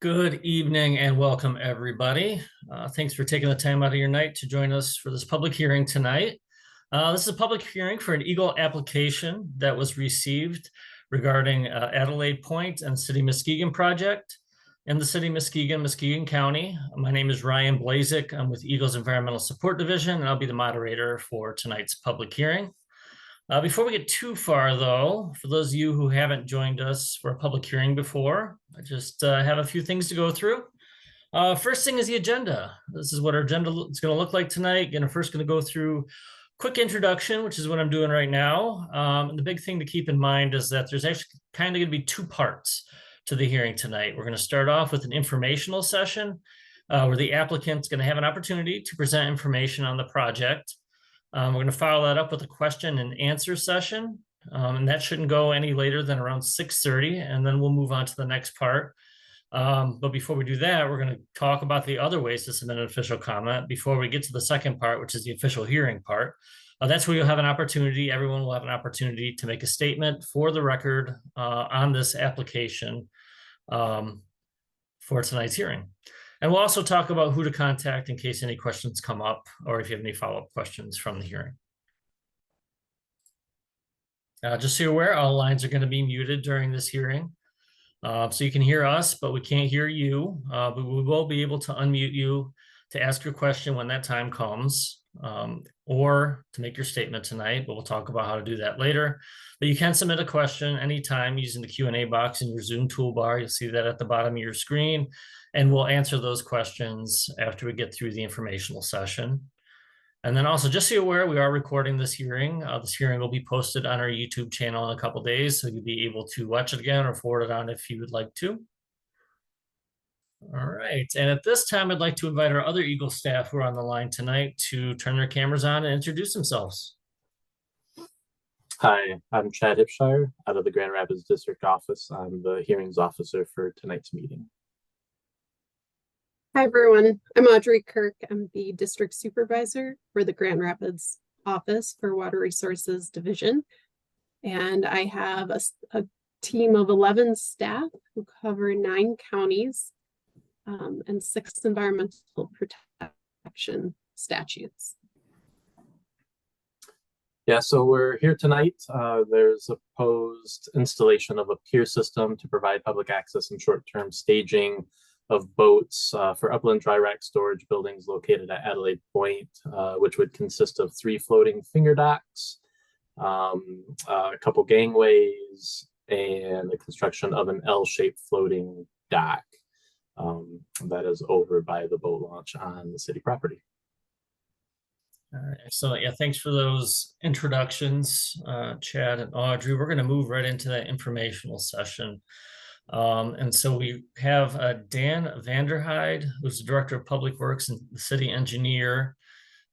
Good evening and welcome, everybody. Thanks for taking the time out of your night to join us for this public hearing tonight. This is a public hearing for an EGLE application that was received regarding Adelaide Point and City of Muskegon project in the City of Muskegon, Muskegon County. My name is Ryan Blazik. I'm with EGLE's Environmental Support Division, and I'll be the moderator for tonight's public hearing. Before we get too far, though, for those of you who haven't joined us for a public hearing before, I just have a few things to go through. First thing is the agenda. This is what our agenda is going to look like tonight. First going to go through quick introduction, which is what I'm doing right now. And the big thing to keep in mind is that there's actually kind of going to be two parts to the hearing tonight. We're going to start off with an informational session where the applicant's going to have an opportunity to present information on the project. We're going to follow that up with a question and answer session, and that shouldn't go any later than around 6:30, and then we'll move on to the next part. But before we do that, we're going to talk about the other ways to submit an official comment before we get to the second part, which is the official hearing part. That's where you'll have an opportunity, everyone will have an opportunity to make a statement for the record on this application for tonight's hearing. And we'll also talk about who to contact in case any questions come up or if you have any follow-up questions from the hearing. Just so you're aware, all lines are going to be muted during this hearing. So you can hear us, but we can't hear you. But we will be able to unmute you to ask your question when that time comes, or to make your statement tonight, but we'll talk about how to do that later. But you can submit a question anytime using the Q&A box in your Zoom toolbar. You'll see that at the bottom of your screen, and we'll answer those questions after we get through the informational session. And then also, just so you're aware, we are recording this hearing. This hearing will be posted on our YouTube channel in a couple of days, so you'll be able to watch it again or forward it on if you would like to. All right, and at this time, I'd like to invite our other EGLE staff who are on the line tonight to turn their cameras on and introduce themselves. Hi, I'm Chad Hipshire out of the Grand Rapids District Office. I'm the hearings officer for tonight's meeting. Hi, everyone. I'm Audrey Kirk. I'm the district supervisor for the Grand Rapids Office for Water Resources Division. And I have a team of 11 staff who cover 9 counties and 6 environmental protection statutes. Yeah, so we're here tonight. There's a proposed installation of a pier system to provide public access and short-term staging of boats for upland dry rack storage buildings located at Adelaide Point, which would consist of 3 floating finger docks, a couple gangways, and the construction of an L-shaped floating dock that is over by the boat launch on the city property. All right, so yeah, thanks for those introductions, Chad and Audrey. We're going to move right into that informational session. And so we have Dan Vanderheide, who's the Director of Public Works and the City Engineer.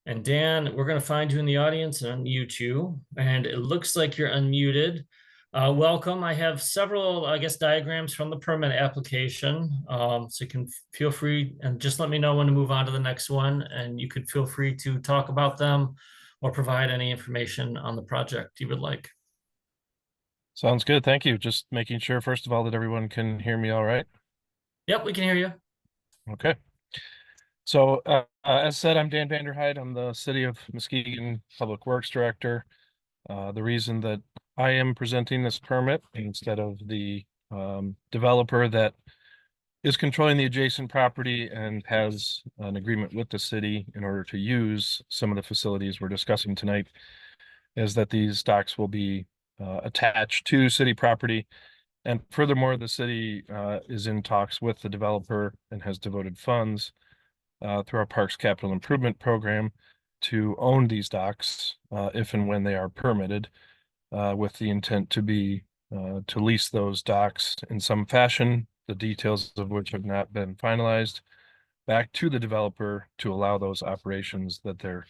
And Dan, we're going to find you in the audience and unmute you. And it looks like you're unmuted. Welcome. I have several, diagrams from the permit application. So you can feel free and just let me know when to move on to the next one. And you could feel free to talk about them or provide any information on the project you would like. Sounds good. Thank you. Just making sure, first of all, that everyone can hear me all right. Yep, we can hear you. Okay. So as said, I'm Dan Vanderheide. I'm the City of Muskegon Public Works Director. The reason that I am presenting this permit instead of the developer that is controlling the adjacent property and has an agreement with the city in order to use some of the facilities we're discussing tonight is that these docks will be attached to city property. And furthermore, the city is in talks with the developer and has devoted funds through our Parks Capital Improvement Program to own these docks if and when they are permitted, with the intent to be to lease those docks in some fashion, the details of which have not been finalized, back to the developer to allow those operations that they're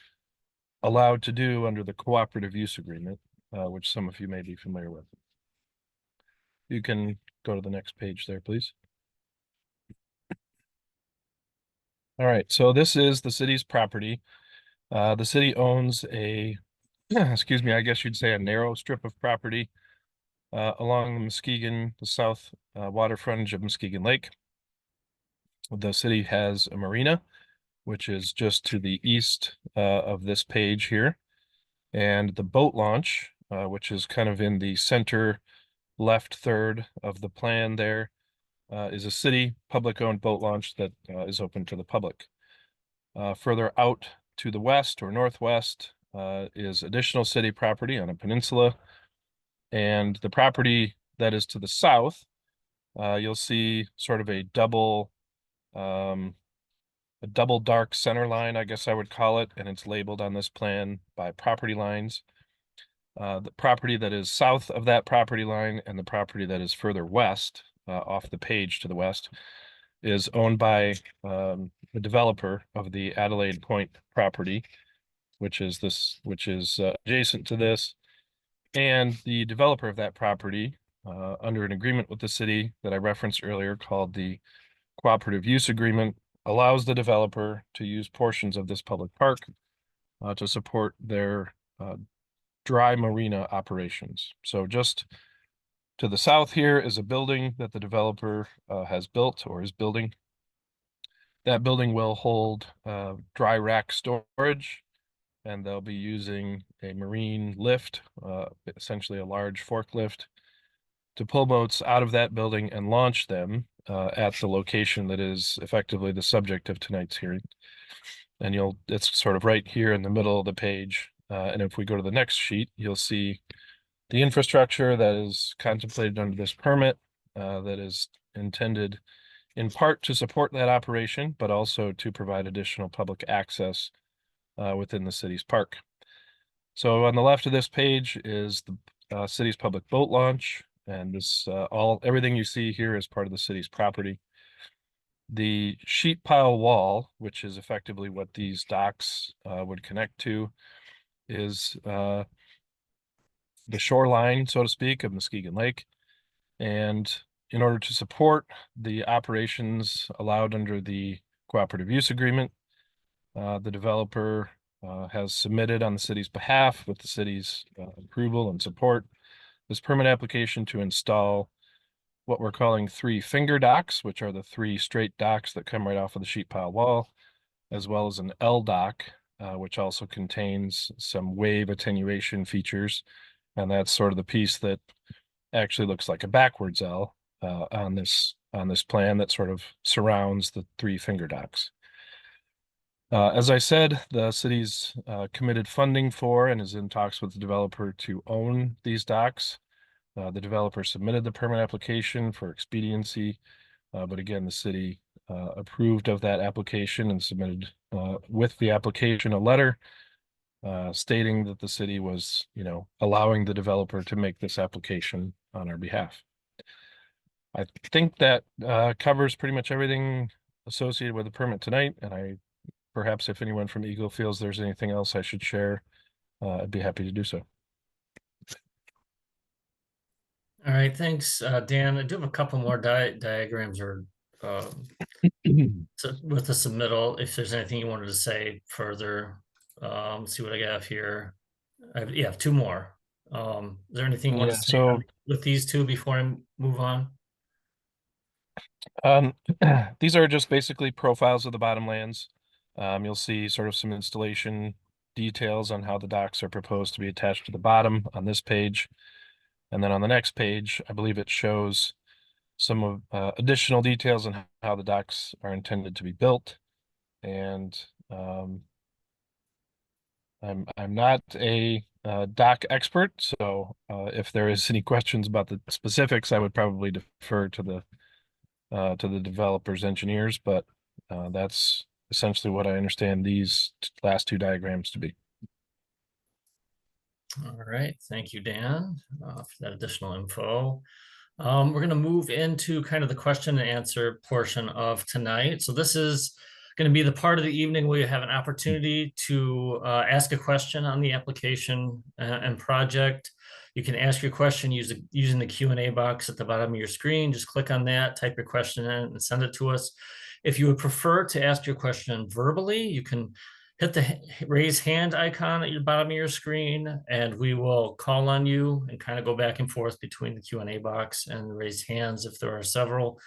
allowed to do under the cooperative use agreement, which some of you may be familiar with. You can go to the next page there, please. All right, so this is the city's property. The city owns a, excuse me, I guess you'd say a narrow strip of property along the Muskegon, the south water frontage of Muskegon Lake. the city has a marina, which is just to the east of this page here. And the boat launch, which is kind of in the center left third of the plan there, is a city public-owned boat launch that is open to the public. Further out to the west or northwest is additional city property on a peninsula. And the property that is to the south, you'll see sort of a double dark center line, I guess I would call it, and it's labeled on this plan by property lines. The property that is south of that property line and the property that is further west, off the page to the west, is owned by the developer of the Adelaide Point property, which is adjacent to this. And the developer of that property, under an agreement with the city that I referenced earlier called the Cooperative Use Agreement, allows the developer to use portions of this public park to support their dry marina operations. So just to the south here is a building that the developer has built or is building. That building will hold dry rack storage, and they'll be using a marine lift, essentially a large forklift, to pull boats out of that building and launch them at the location that is effectively the subject of tonight's hearing. And it's sort of right here in the middle of the page. And if we go to the next sheet, you'll see the infrastructure that is contemplated under this permit that is intended in part to support that operation, but also to provide additional public access within the city's park. So on the left of this page is the city's public boat launch, and this everything you see here is part of the city's property. The sheet pile wall, which is effectively what these docks would connect to, is the shoreline, so to speak, of Muskegon Lake. And in order to support the operations allowed under the cooperative use agreement, the developer has submitted on the city's behalf, with the city's approval and support, this permit application to install what we're calling 3 finger docks, which are the 3 straight docks that come right off of the sheet pile wall, as well as an L dock, which also contains some wave attenuation features. And that's sort of the piece that actually looks like a backwards L on this plan that sort of surrounds the 3 finger docks. As I said, the city's committed funding for and is in talks with the developer to own these docks. The developer submitted the permit application for expediency, but again, the city approved of that application and submitted with the application a letter stating that the city was, allowing the developer to make this application on our behalf. I think that covers pretty much everything associated with the permit tonight, and perhaps if anyone from EGLE feels there's anything else I should share, I'd be happy to do so. All right, thanks, Dan. I do have a couple more diagrams or with the submittal, if there's anything you wanted to say further. Let's see what I have here. I have 2 more. Is there anything you want to say with these 2 before I move on? These are just basically profiles of the bottomlands. You'll see sort of some installation details on how the docks are proposed to be attached to the bottom on this page. And then on the next page, I believe it shows some of additional details on how the docks are intended to be built. And I'm not a dock expert, so if there is any questions about the specifics, I would probably defer to the developer's engineers. But that's essentially what I understand these last 2 diagrams to be. All right, thank you, Dan, for that additional info. We're going to move into kind of the question and answer portion of tonight. So this is going to be the part of the evening where you have an opportunity to ask a question on the application and project. You can ask your question using the Q&A box at the bottom of your screen. Just click on that, type your question in, and send it to us. If you would prefer to ask your question verbally, you can hit the raise hand icon at the bottom of your screen, and we will call on you and kind of go back and forth between the Q&A box and raise hands if there are several.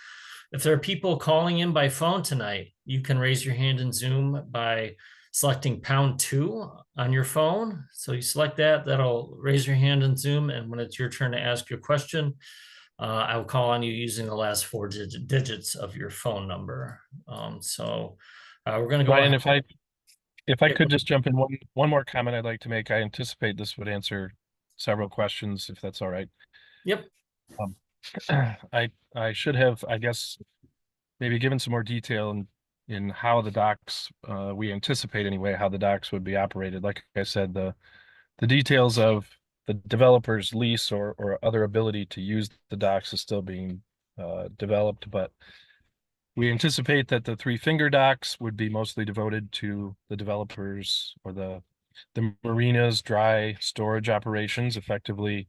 If there are people calling in by phone tonight, you can raise your hand in Zoom by selecting #2 on your phone. So you select that, that'll raise your hand in Zoom. And when it's your turn to ask your question, I will call on you using the last 4 digits of your phone number. We're going to go Ryan, ahead. if I could just jump in one more comment I'd like to make. I anticipate this would answer several questions, if that's all right. Yep. I should have, I guess, maybe given some more detail in how the docks, we anticipate anyway, how the docks would be operated. Like I said, the details of the developer's lease or other ability to use the docks is still being developed, but we anticipate that the 3 finger docks would be mostly devoted to the developers or the marina's dry storage operations, effectively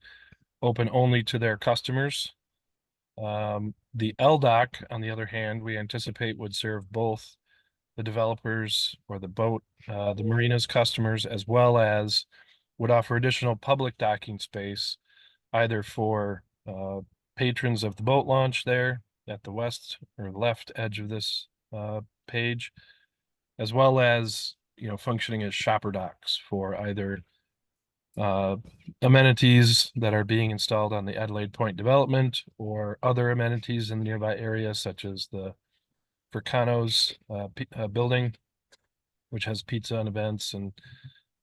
open only to their customers. The L dock, on the other hand, we anticipate would serve both the developers or the boat, the marina's customers, as well as would offer additional public docking space, either for patrons of the boat launch there at the west or left edge of this page, as well as, functioning as shopper docks for either amenities that are being installed on the Adelaide Point development or other amenities in the nearby area, such as the Vercano's building, which has pizza and events, and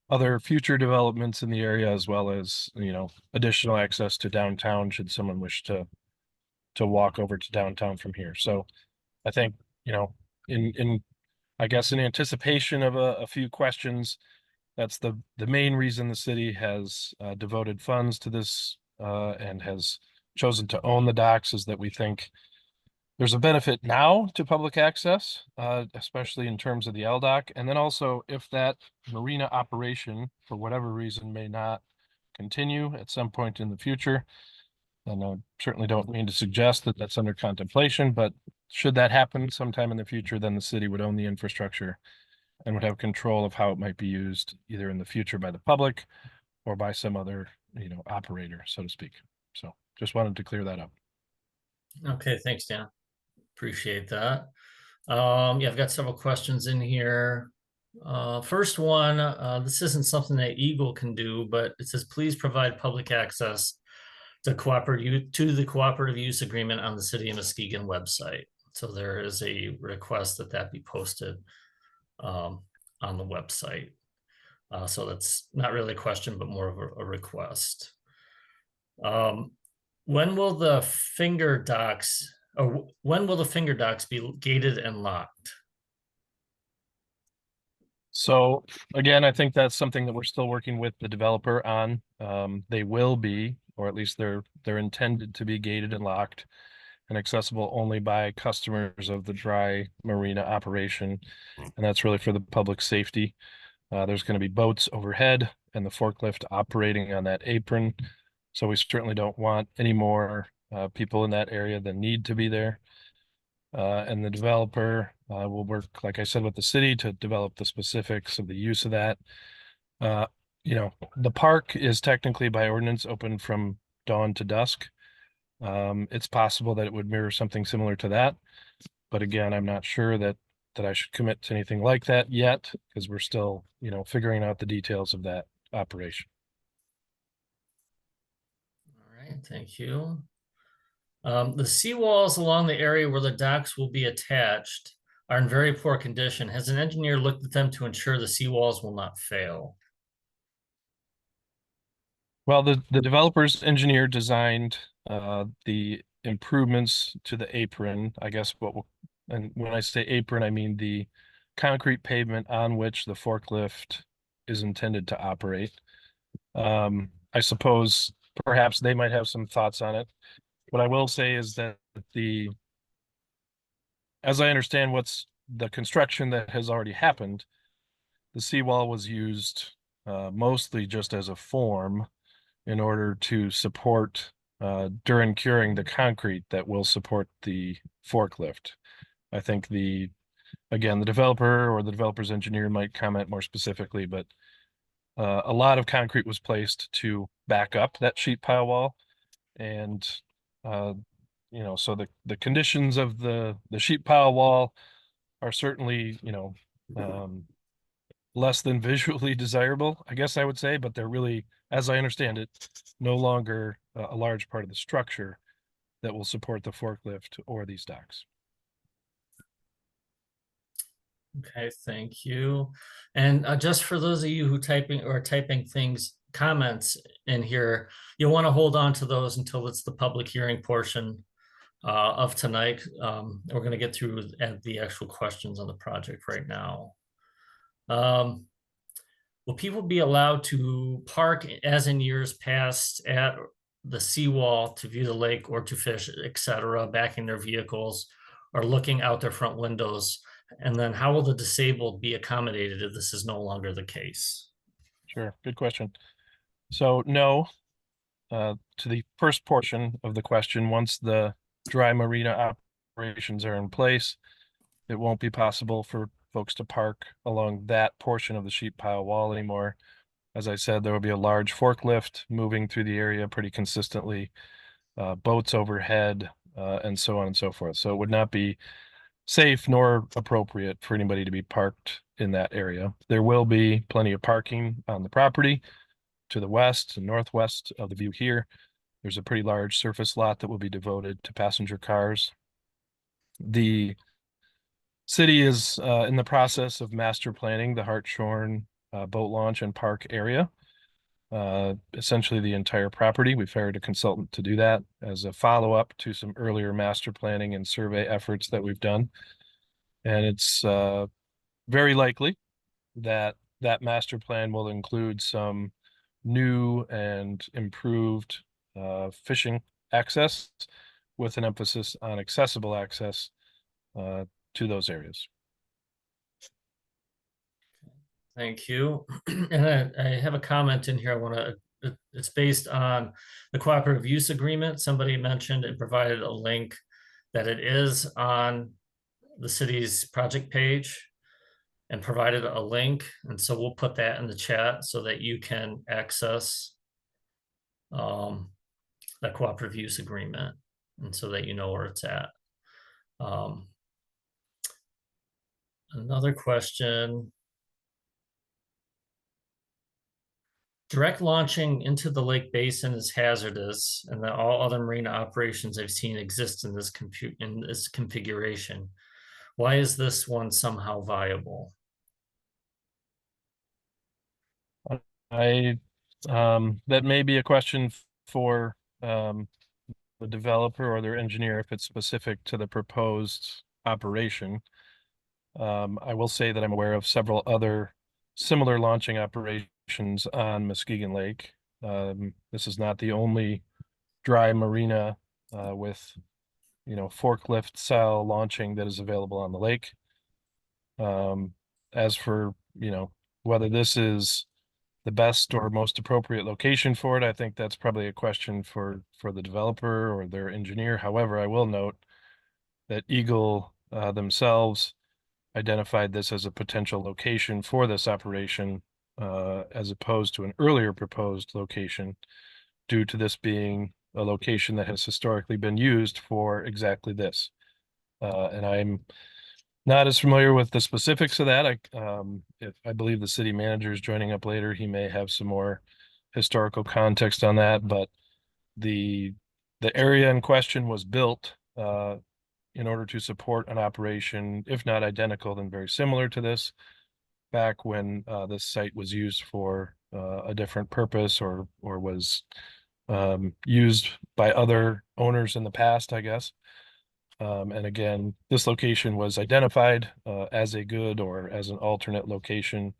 other future developments in the area, as well as, additional access to downtown should someone wish to walk over to downtown from here. So I think, in I guess in anticipation of a few questions, that's the main reason the city has devoted funds to this and has chosen to own the docks, is that we think there's a benefit now to public access, especially in terms of the LDOC. And then also, if that marina operation, for whatever reason, may not continue at some point in the future, and I certainly don't mean to suggest that that's under contemplation, but should that happen sometime in the future, then the city would own the infrastructure and would have control of how it might be used, either in the future by the public or by some other, operator, so to speak. So just wanted to clear that up. Okay, thanks, Dan. Appreciate that. Yeah, I've got several questions in here. First one, this isn't something that EGLE can do, but it says, please provide public access to the cooperative use agreement on the City of Muskegon website. So there is a request that be posted on the website. So that's not really a question, but more of a request. When will the finger docks be gated and locked? So again, I think that's something that we're still working with the developer on. They will be, or at least they're intended to be gated and locked and accessible only by customers of the dry marina operation. And that's really for the public safety. There's going to be boats overhead and the forklift operating on that apron. So we certainly don't want any more people in that area than need to be there. And the developer will work, like I said, with the city to develop the specifics of the use of that. The park is technically by ordinance open from dawn to dusk. It's possible that it would mirror something similar to that. But again, I'm not sure that I should commit to anything like that yet, because we're still, figuring out the details of that operation. All right, thank you. The seawalls along the area where the docks will be attached are in very poor condition. Has an engineer looked at them to ensure the seawalls will not fail? Well, the developer's engineer designed the improvements to the apron, I guess and when I say apron, I mean the concrete pavement on which the forklift is intended to operate. I suppose perhaps they might have some thoughts on it. What I will say is that as I understand what's the construction that has already happened, the seawall was used mostly just as a form in order to support during curing the concrete that will support the forklift. I think the developer or the developer's engineer might comment more specifically, but a lot of concrete was placed to back up that sheet pile wall, and so the conditions of the sheet pile wall are certainly, less than visually desirable, I guess I would say, but they're really, as I understand it, no longer a large part of the structure that will support the forklift or these docks. Okay, thank you. And just for those of you who typing things, comments in here, you'll want to hold on to those until it's the public hearing portion of tonight. We're going to get through the actual questions on the project right now. Will people be allowed to park as in years past at the seawall to view the lake or to fish, etc., backing their vehicles or looking out their front windows? And then how will the disabled be accommodated if this is no longer the case? Sure, good question. So no, to the first portion of the question, once the dry marina operations are in place, it won't be possible for folks to park along that portion of the sheet pile wall anymore. As I said, there will be a large forklift moving through the area pretty consistently, boats overhead, and so on and so forth. So it would not be safe nor appropriate for anybody to be parked in that area. There will be plenty of parking on the property to the west and northwest of the view here. There's a pretty large surface lot that will be devoted to passenger cars. The city is in the process of master planning the Hartshorn boat launch and park area. Essentially the entire property. We've hired a consultant to do that as a follow-up to some earlier master planning and survey efforts that we've done. And it's very likely that that master plan will include some new and improved fishing access with an emphasis on accessible access to those areas. Thank you. And I have a comment in here. It's based on the cooperative use agreement. Somebody mentioned and provided a link that it is on the city's project page and provided a link. And so we'll put that in the chat so that you can access that cooperative use agreement and so that you know where it's at. Another question. Direct launching into the lake basin is hazardous, and that all other marina operations I've seen exist in this configuration. Why is this one somehow viable? That may be a question for the developer or their engineer if it's specific to the proposed operation. I will say that I'm aware of several other similar launching operations on Muskegon Lake. This is not the only dry marina with forklift style launching that is available on the lake. As for whether this is the best or most appropriate location for it, I think that's probably a question for the developer or their engineer. However, I will note that EGLE themselves identified this as a potential location for this operation as opposed to an earlier proposed location, due to this being a location that has historically been used for exactly this. And I'm not as familiar with the specifics of that. If I believe the city manager is joining up later, he may have some more historical context on that, but the area in question was built in order to support an operation, if not identical, then very similar to this, back when this site was used for a different purpose or was used by other owners in the past, I guess. And again, this location was identified as a good or as an alternate location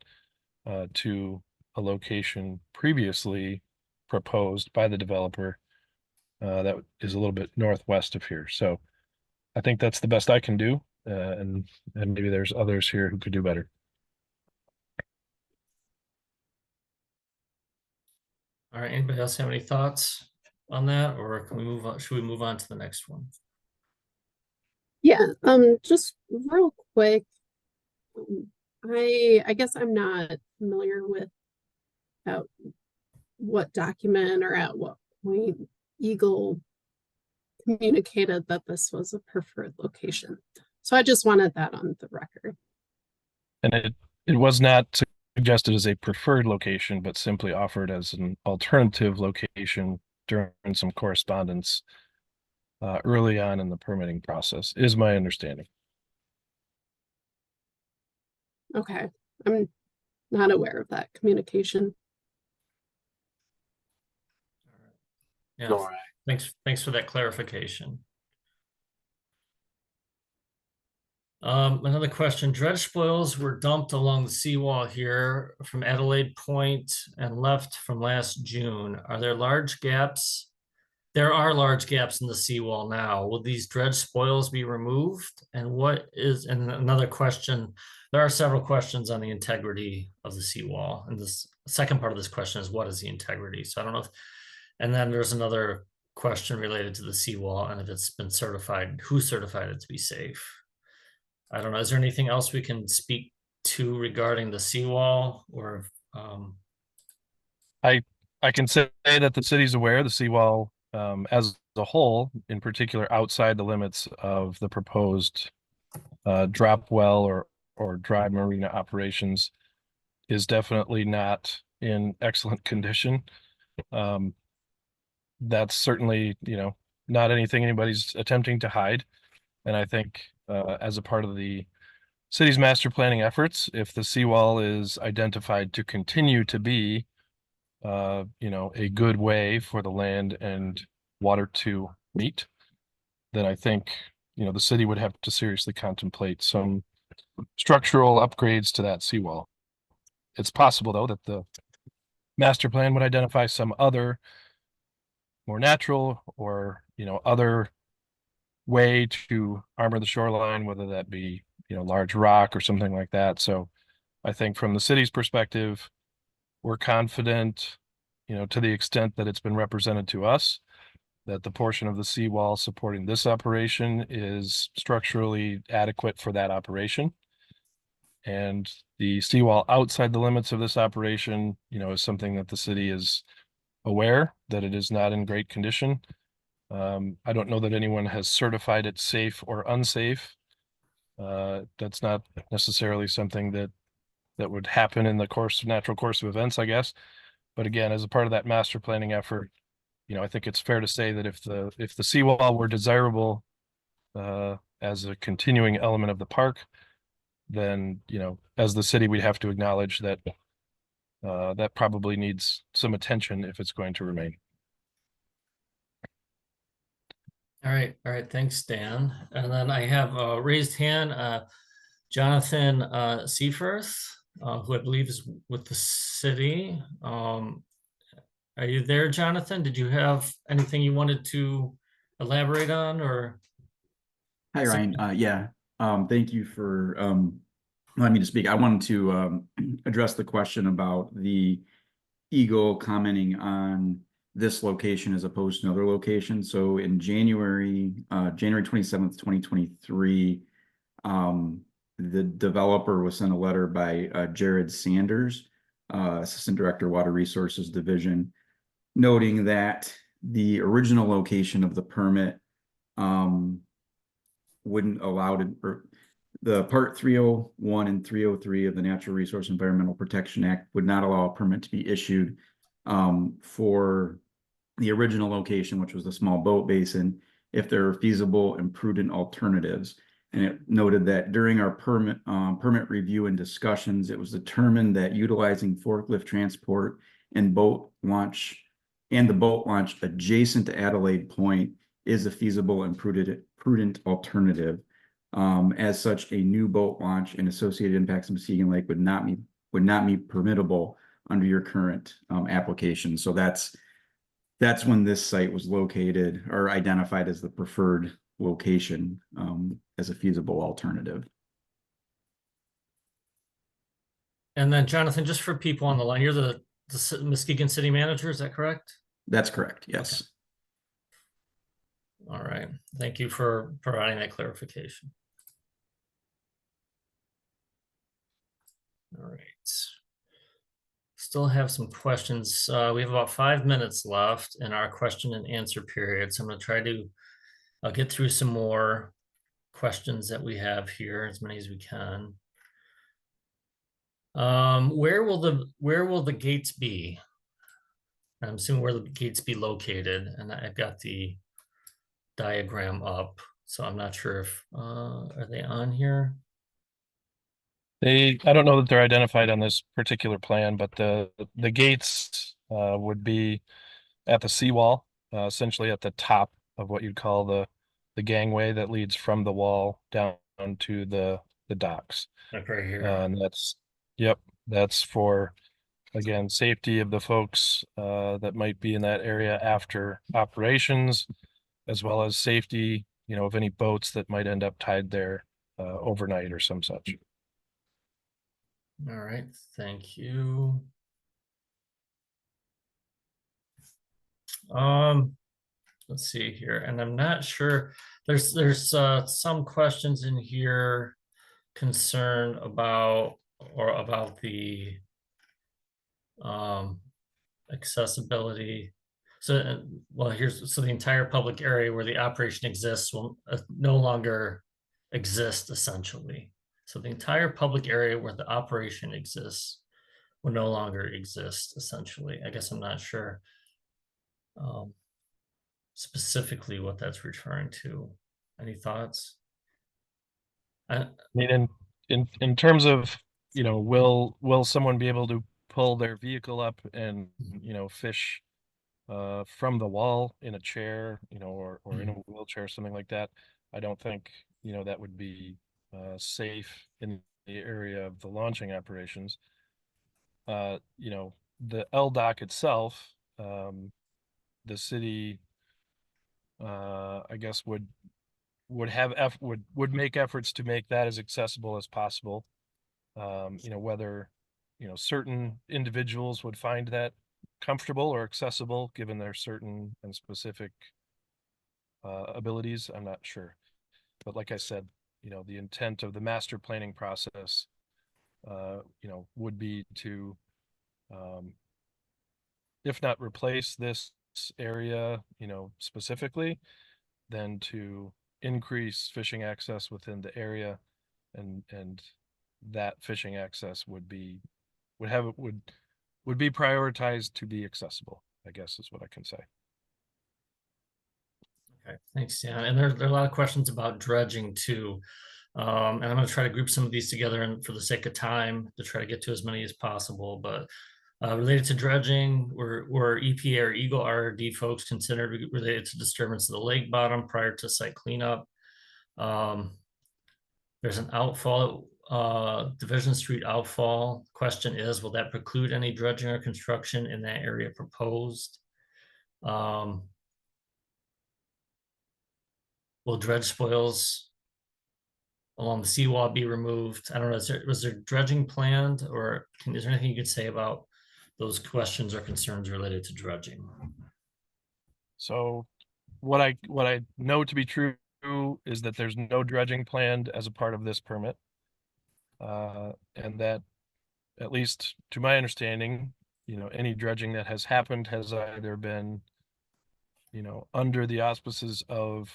to a location previously proposed by the developer that is a little bit northwest of here. So I think that's the best I can do, and maybe there's others here who could do better. All right, anybody else have any thoughts on that, or can we move on? Should we move on to the next one? Yeah, just real quick. I guess I'm not familiar with what document or at what point EGLE communicated that this was a preferred location. So I just wanted that on the record. And it was not suggested as a preferred location, but simply offered as an alternative location during some correspondence early on in the permitting process, is my understanding. Okay, I'm not aware of that communication. Yeah, All right. thanks for that clarification. Another question, dredge spoils were dumped along the seawall here from Adelaide Point and left from last June. Are there large gaps? There are large gaps in the seawall now. Will these dredge spoils be removed? And another question, there are several questions on the integrity of the seawall. And this second part of this question is, what is the integrity? So I don't know if, and then there's another question related to the seawall and if it's been certified, who certified it to be safe? I don't know. Is there anything else we can speak to regarding the seawall or? I can say that the city's aware the seawall as a whole, in particular outside the limits of the proposed drop well or dry marina operations, is definitely not in excellent condition. That's certainly, not anything anybody's attempting to hide. And I think as a part of the city's master planning efforts, if the seawall is identified to continue to be a good way for the land and water to meet, then I think, the city would have to seriously contemplate some structural upgrades to that seawall. It's possible, though, that the master plan would identify some other more natural or, other way to armor the shoreline, whether that be, large rock or something like that. So I think from the city's perspective, we're confident, to the extent that it's been represented to us, that the portion of the seawall supporting this operation is structurally adequate for that operation. And the seawall outside the limits of this operation, is something that the city is aware that it is not in great condition. I don't know that anyone has certified it safe or unsafe. That's not necessarily something that would happen in the natural course of events, I guess. But again, as a part of that master planning effort, I think it's fair to say that if the seawall were desirable as a continuing element of the park, then, as the city, we'd have to acknowledge that that probably needs some attention if it's going to remain. All right. Thanks, Dan. And then I have a raised hand, Jonathan Seaforth, who I believe is with the city. Are you there, Jonathan? Did you have anything you wanted to elaborate on or? Hi, Ryan. Yeah. Thank you for allowing me to speak. I wanted to address the question about the EGLE commenting on this location as opposed to another location. So in January 27th, 2023, the developer was sent a letter by Jared Sanders, Assistant Director, Water Resources Division, noting that the original location of the permit wouldn't allow it, or the Part 301 and 303 of the Natural Resource Environmental Protection Act would not allow a permit to be issued for the original location, which was the small boat basin, if there are feasible and prudent alternatives. And it noted that during our permit review and discussions, it was determined that utilizing forklift transport and the boat launch adjacent to Adelaide Point is a feasible and prudent alternative. As such, a new boat launch and associated impacts in Muskegon Lake would not be permittable under your current application. So that's when this site was located or identified as the preferred location as a feasible alternative. And then Jonathan, just for people on the line, you're the Muskegon City Manager, is that correct? That's correct, yes. Okay. All right, thank you for providing that clarification. All right. Still have some questions. We have about 5 minutes left in our question and answer period. So I'm going to try to I'll get through some more questions that we have here, as many as we can. Where will the gates be? I'm assuming where the gates be located, and I've got the diagram up, so I'm not sure if are they on here? I don't know that they're identified on this particular plan, but the gates would be at the seawall, essentially at the top of what you'd call the gangway that leads from the wall down to the docks. Like right here. And that's for, again, safety of the folks that might be in that area after operations, as well as safety, of any boats that might end up tied there overnight or some such. All right, thank you. Let's see here, and I'm not sure. There's some questions in here concerned about the accessibility. So, well, so the entire public area where the operation exists will no longer exist, essentially. So the entire public area where the operation exists will no longer exist, essentially. I guess I'm not sure specifically what that's referring to. Any thoughts? I mean, in terms of, will someone be able to pull their vehicle up and, fish from the wall in a chair, or in a wheelchair, something like that? I don't think, that would be safe in the area of the launching operations. The LDOC itself, the city, I guess would make efforts to make that as accessible as possible. Whether, certain individuals would find that comfortable or accessible given their certain and specific abilities, I'm not sure. But like I said, the intent of the master planning process, would be to, if not replace this area, specifically, then to increase fishing access within the area, and that fishing access would be prioritized to be accessible, I guess is what I can say. Okay, thanks, Dan. And there are a lot of questions about dredging too. And I'm going to try to group some of these together, and for the sake of time, to try to get to as many as possible. But related to dredging, were EPA or EGLE RRD folks considered related to disturbance of the lake bottom prior to site cleanup? There's an outfall, Division Street outfall. Question is, will that preclude any dredging or construction in that area proposed? Will dredge spoils along the seawall be removed? I don't know. Was there dredging planned, or is there anything you could say about those questions or concerns related to dredging? So what I know to be true is that there's no dredging planned as a part of this permit. And that, at least to my understanding, any dredging that has happened has either been, under the auspices of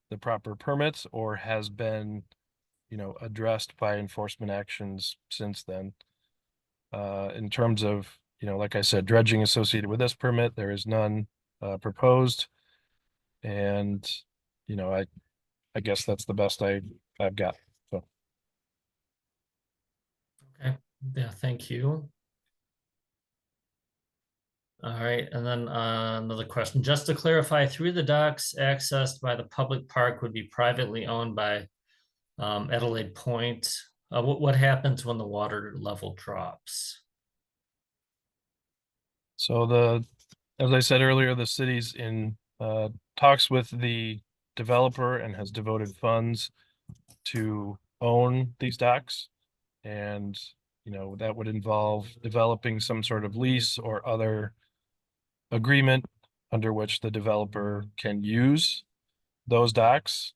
the proper permits, or has been, addressed by enforcement actions since then. In terms of, like I said, dredging associated with this permit, there is none proposed. And, I guess that's the best I've got. So. Okay, yeah, thank you. All right, and then another question. Just to clarify, through the docks accessed by the public park would be privately owned by Adelaide Point. What happens when the water level drops? So as I said earlier, the city's in talks with the developer and has devoted funds to own these docks. And, that would involve developing some sort of lease or other agreement under which the developer can use those docks.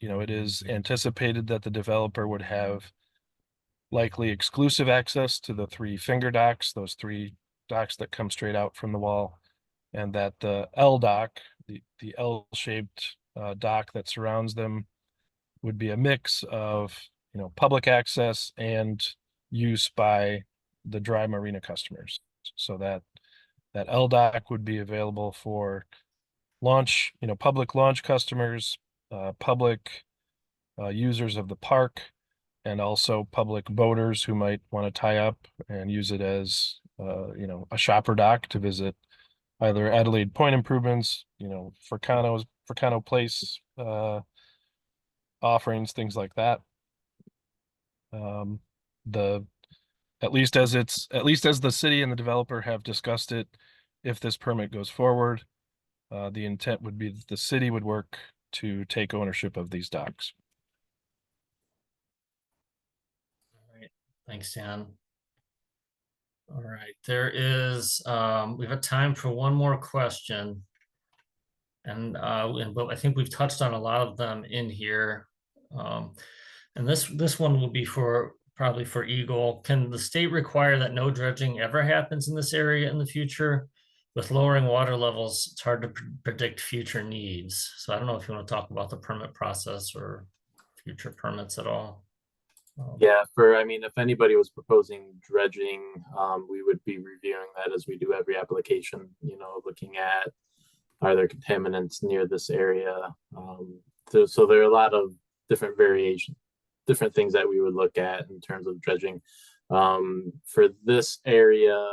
It is anticipated that the developer would have likely exclusive access to the 3 finger docks, those 3 docks that come straight out from the wall, and that the L dock, the L-shaped dock that surrounds them would be a mix of, public access and use by the dry marina customers. So that L dock would be available for launch, public launch customers, public users of the park, and also public boaters who might want to tie up and use it as, a shopper dock to visit either Adelaide Point improvements, Furcano Place offerings, things like that. At least as the city and the developer have discussed it, if this permit goes forward, the intent would be that the city would work to take ownership of these docks. All right, thanks, Dan. All right, we have time for one more question. But I think we've touched on a lot of them in here. And this one will be probably for EGLE. Can the state require that no dredging ever happens in this area in the future? With lowering water levels, it's hard to predict future needs. So I don't know if you want to talk about the permit process or future permits at all. Yeah, if anybody was proposing dredging, we would be reviewing that as we do every application, looking at, are there contaminants near this area? So there are a lot of different things that we would look at in terms of dredging. For this area,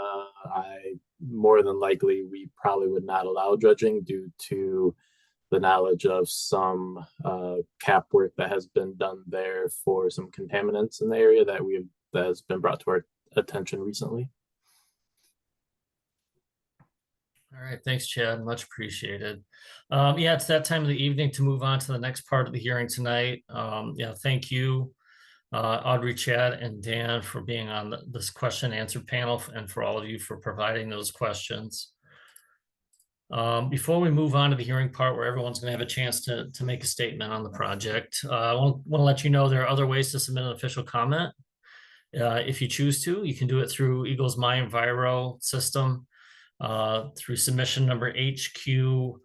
more than likely, we probably would not allow dredging due to the knowledge of some cap work that has been done there for some contaminants in the area that has been brought to our attention recently. All right, thanks, Chad. Much appreciated. Yeah, it's that time of the evening to move on to the next part of the hearing tonight. Thank you, Audrey, Chad, and Dan for being on this question and answer panel, and for all of you for providing those questions. Before we move on to the hearing part where everyone's going to have a chance to make a statement on the project, I want to let you know there are other ways to submit an official comment. If you choose to, you can do it through EGLE's My Enviro system, through submission number HQO-DZGT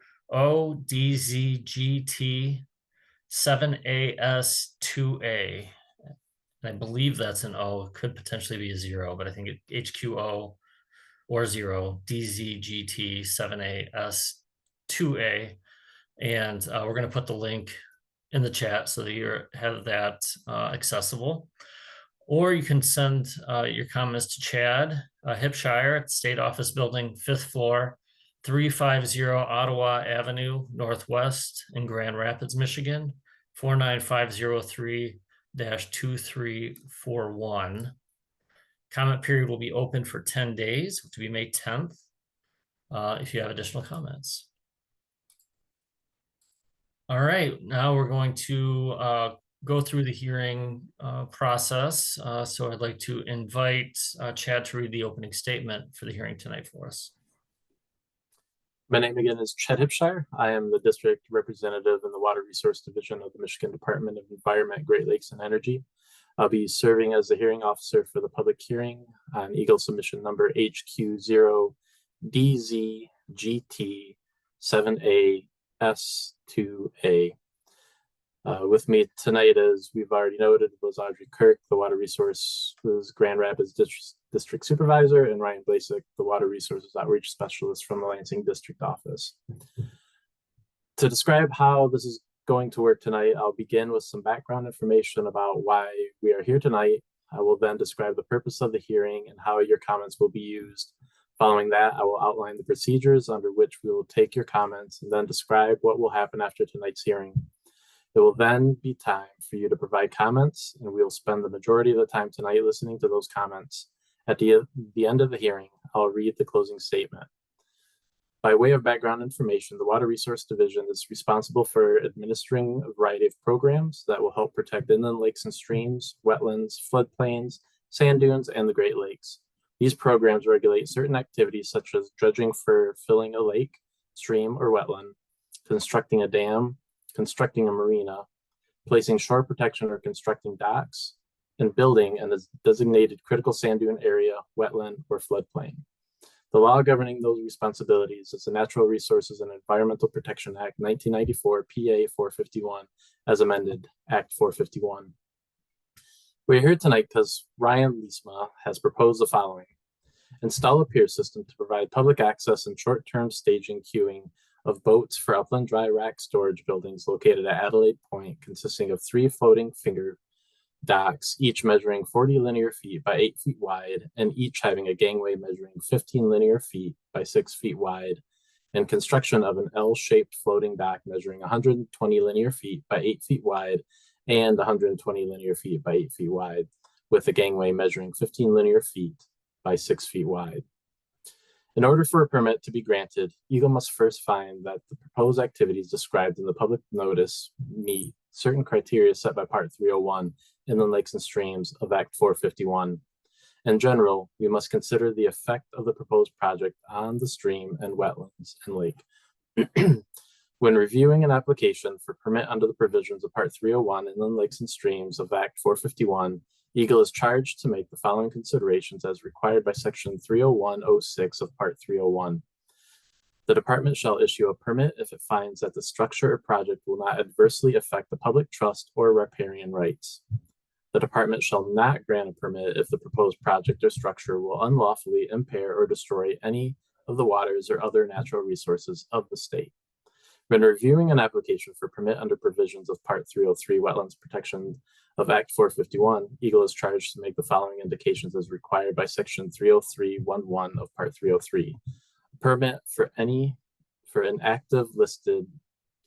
7AS2A. I believe that's an O. It could potentially be a 0, but I think HQO or 0 DZGT 7AS2A. And we're going to put the link in the chat so that you have that accessible. Or you can send your comments to Chad Hipshire at State Office Building, 5th floor, 350 Ottawa Avenue, Northwest in Grand Rapids, Michigan, 49503-2341. Comment period will be open for 10 days, which will be May 10th, if you have additional comments. All right, now we're going to go through the hearing process. So I'd like to invite Chad to read the opening statement for the hearing tonight for us. My name again is Chad Hipshire. I am the district representative in the Water Resource Division of the Michigan Department of Environment, Great Lakes, and Energy. I'll be serving as the hearing officer for the public hearing on EGLE submission number HQ0DZGT 7AS2A. With me tonight, as we've already noted, was Audrey Kirk, the Water Resources Grand Rapids District Supervisor, and Ryan Blasek, the Water Resources Outreach Specialist from the Lansing District Office. To describe how this is going to work tonight, I'll begin with some background information about why we are here tonight. I will then describe the purpose of the hearing and how your comments will be used. Following that, I will outline the procedures under which we will take your comments and then describe what will happen after tonight's hearing. It will then be time for you to provide comments, and we will spend the majority of the time tonight listening to those comments. At the end of the hearing, I'll read the closing statement. By way of background information, the Water Resource Division is responsible for administering a variety of programs that will help protect inland lakes and streams, wetlands, floodplains, sand dunes, and the Great Lakes. These programs regulate certain activities such as dredging for filling a lake, stream, or wetland, constructing a dam, constructing a marina, placing shore protection or constructing docks, and building in a designated critical sand dune area, wetland, or floodplain. The law governing those responsibilities is the Natural Resources and Environmental Protection Act 1994, PA 451, as amended, Act 451. We're here tonight because Ryan Leestma has proposed the following. Install a pier system to provide public access and short-term staging queuing of boats for upland dry rack storage buildings located at Adelaide Point, consisting of 3 floating finger docks, each measuring 40 linear feet by 8 feet wide, and each having a gangway measuring 15 linear feet by 6 feet wide, and construction of an L-shaped floating dock measuring 120 linear feet by 8 feet wide and 120 linear feet by 8 feet wide, with a gangway measuring 15 linear feet by 6 feet wide. In order for a permit to be granted, EGLE must first find that the proposed activities described in the public notice meet certain criteria set by Part 301, Inland Lakes and Streams of Act 451. In general, we must consider the effect of the proposed project on the stream and wetlands and lake. When reviewing an application for permit under the provisions of Part 301, Inland Lakes and Streams of Act 451, EGLE is charged to make the following considerations as required by Section 301.06 of Part 301. The department shall issue a permit if it finds that the structure or project will not adversely affect the public trust or riparian rights. The department shall not grant a permit if the proposed project or structure will unlawfully impair or destroy any of the waters or other natural resources of the state. When reviewing an application for permit under provisions of Part 303 Wetlands Protection of Act 451, EGLE is charged to make the following indications as required by Section 303.11 of Part 303. Permit for an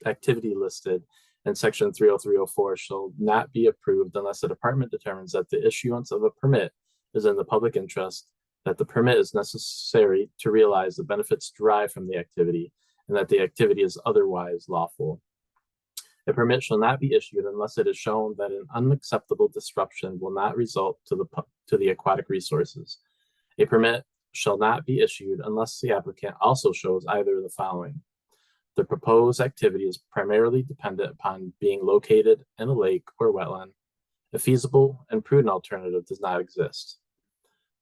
activity listed in Section 303.04 shall not be approved unless the department determines that the issuance of a permit is in the public interest, that the permit is necessary to realize the benefits derived from the activity, and that the activity is otherwise lawful. A permit shall not be issued unless it is shown that an unacceptable disruption will not result to the aquatic resources. A permit shall not be issued unless the applicant also shows either of the following. The proposed activity is primarily dependent upon being located in a lake or wetland. A feasible and prudent alternative does not exist.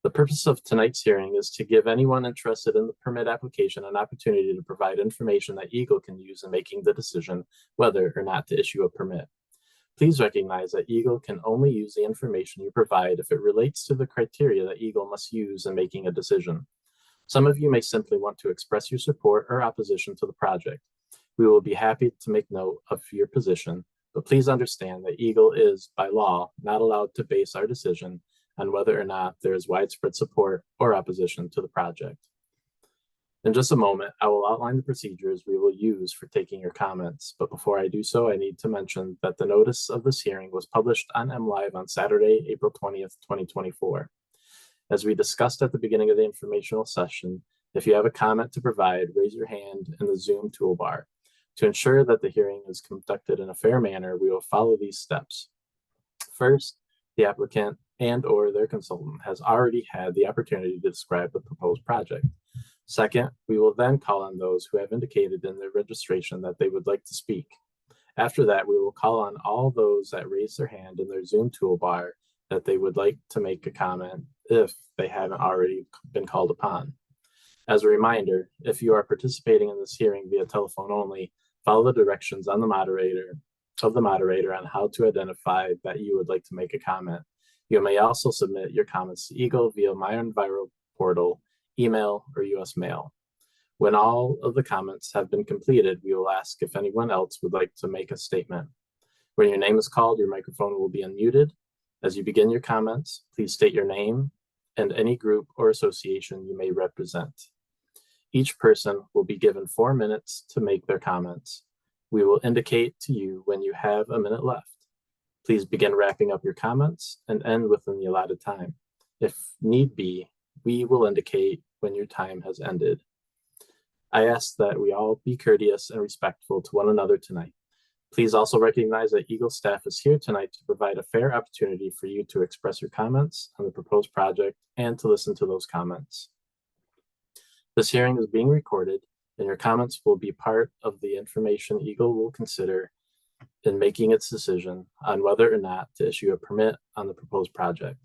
The purpose of tonight's hearing is to give anyone interested in the permit application an opportunity to provide information that EGLE can use in making the decision whether or not to issue a permit. Please recognize that EGLE can only use the information you provide if it relates to the criteria that EGLE must use in making a decision. Some of you may simply want to express your support or opposition to the project. We will be happy to make note of your position, but please understand that EGLE is, by law, not allowed to base our decision on whether or not there is widespread support or opposition to the project. In just a moment, I will outline the procedures we will use for taking your comments, but before I do so, I need to mention that the notice of this hearing was published on MLive on Saturday, April 20th, 2024. As we discussed at the beginning of the informational session, if you have a comment to provide, raise your hand in the Zoom toolbar. To ensure that the hearing is conducted in a fair manner, we will follow these steps. First, the applicant and/or their consultant has already had the opportunity to describe the proposed project. Second, we will then call on those who have indicated in their registration that they would like to speak. After that, we will call on all those that raise their hand in their Zoom toolbar that they would like to make a comment if they haven't already been called upon. As a reminder, if you are participating in this hearing via telephone only, follow the directions on the moderator on how to identify that you would like to make a comment. You may also submit your comments to EGLE via My Enviro portal, email, or US mail. When all of the comments have been completed, we will ask if anyone else would like to make a statement. When your name is called, your microphone will be unmuted. As you begin your comments, please state your name and any group or association you may represent. Each person will be given 4 minutes to make their comments. We will indicate to you when you have a minute left. Please begin wrapping up your comments and end within the allotted time. If need be, we will indicate when your time has ended. I ask that we all be courteous and respectful to one another tonight. Please also recognize that EGLE staff is here tonight to provide a fair opportunity for you to express your comments on the proposed project and to listen to those comments. This hearing is being recorded, and your comments will be part of the information EGLE will consider in making its decision on whether or not to issue a permit on the proposed project.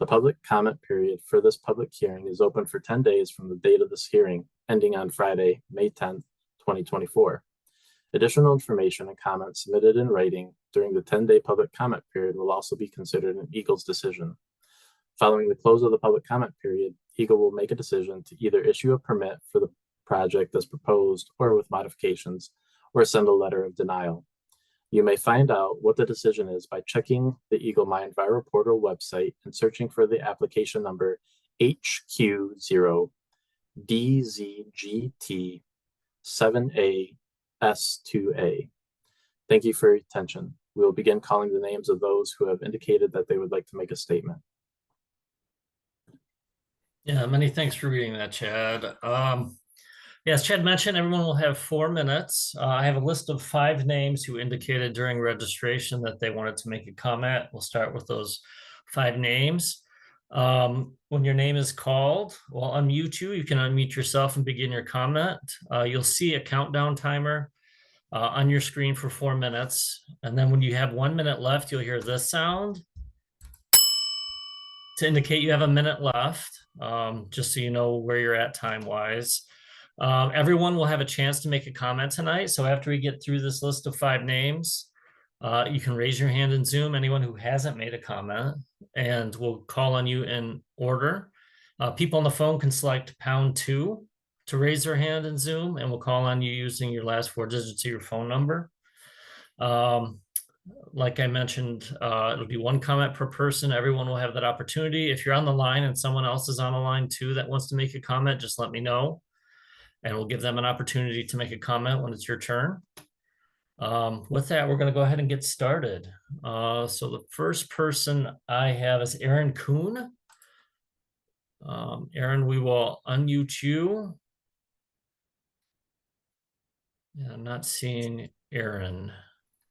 The public comment period for this public hearing is open for 10 days from the date of this hearing, ending on Friday, May 10th, 2024. Additional information and comments submitted in writing during the 10-day public comment period will also be considered in EGLE's decision. Following the close of the public comment period, EGLE will make a decision to either issue a permit for the project as proposed or with modifications, or send a letter of denial. You may find out what the decision is by checking the EGLE My Enviro portal website and searching for the application number HQ0DZGT7AS2A. Thank you for your attention. We will begin calling the names of those who have indicated that they would like to make a statement. Yeah, many thanks for reading that, Chad. As Chad mentioned, everyone will have 4 minutes. I have a list of 5 names who indicated during registration that they wanted to make a comment. We'll start with those 5 names. When your name is called, we'll unmute you. You can unmute yourself and begin your comment. You'll see a countdown timer on your screen for 4 minutes. And then when you have 1 minute left, you'll hear this sound to indicate you have a minute left, just so you know where you're at time-wise. Everyone will have a chance to make a comment tonight. So after we get through this list of 5 names, you can raise your hand in Zoom, anyone who hasn't made a comment, and we'll call on you in order. People on the phone can select #2 to raise their hand in Zoom, and we'll call on you using your last 4 digits of your phone number. Like I mentioned, it'll be 1 comment per person. Everyone will have that opportunity. If you're on the line and someone else is on the line too that wants to make a comment, just let me know, and we'll give them an opportunity to make a comment when it's your turn. With that, we're going to go ahead and get started. So the first person I have is Aaron Kuhn. Aaron, we will unmute you. Yeah, I'm not seeing Aaron.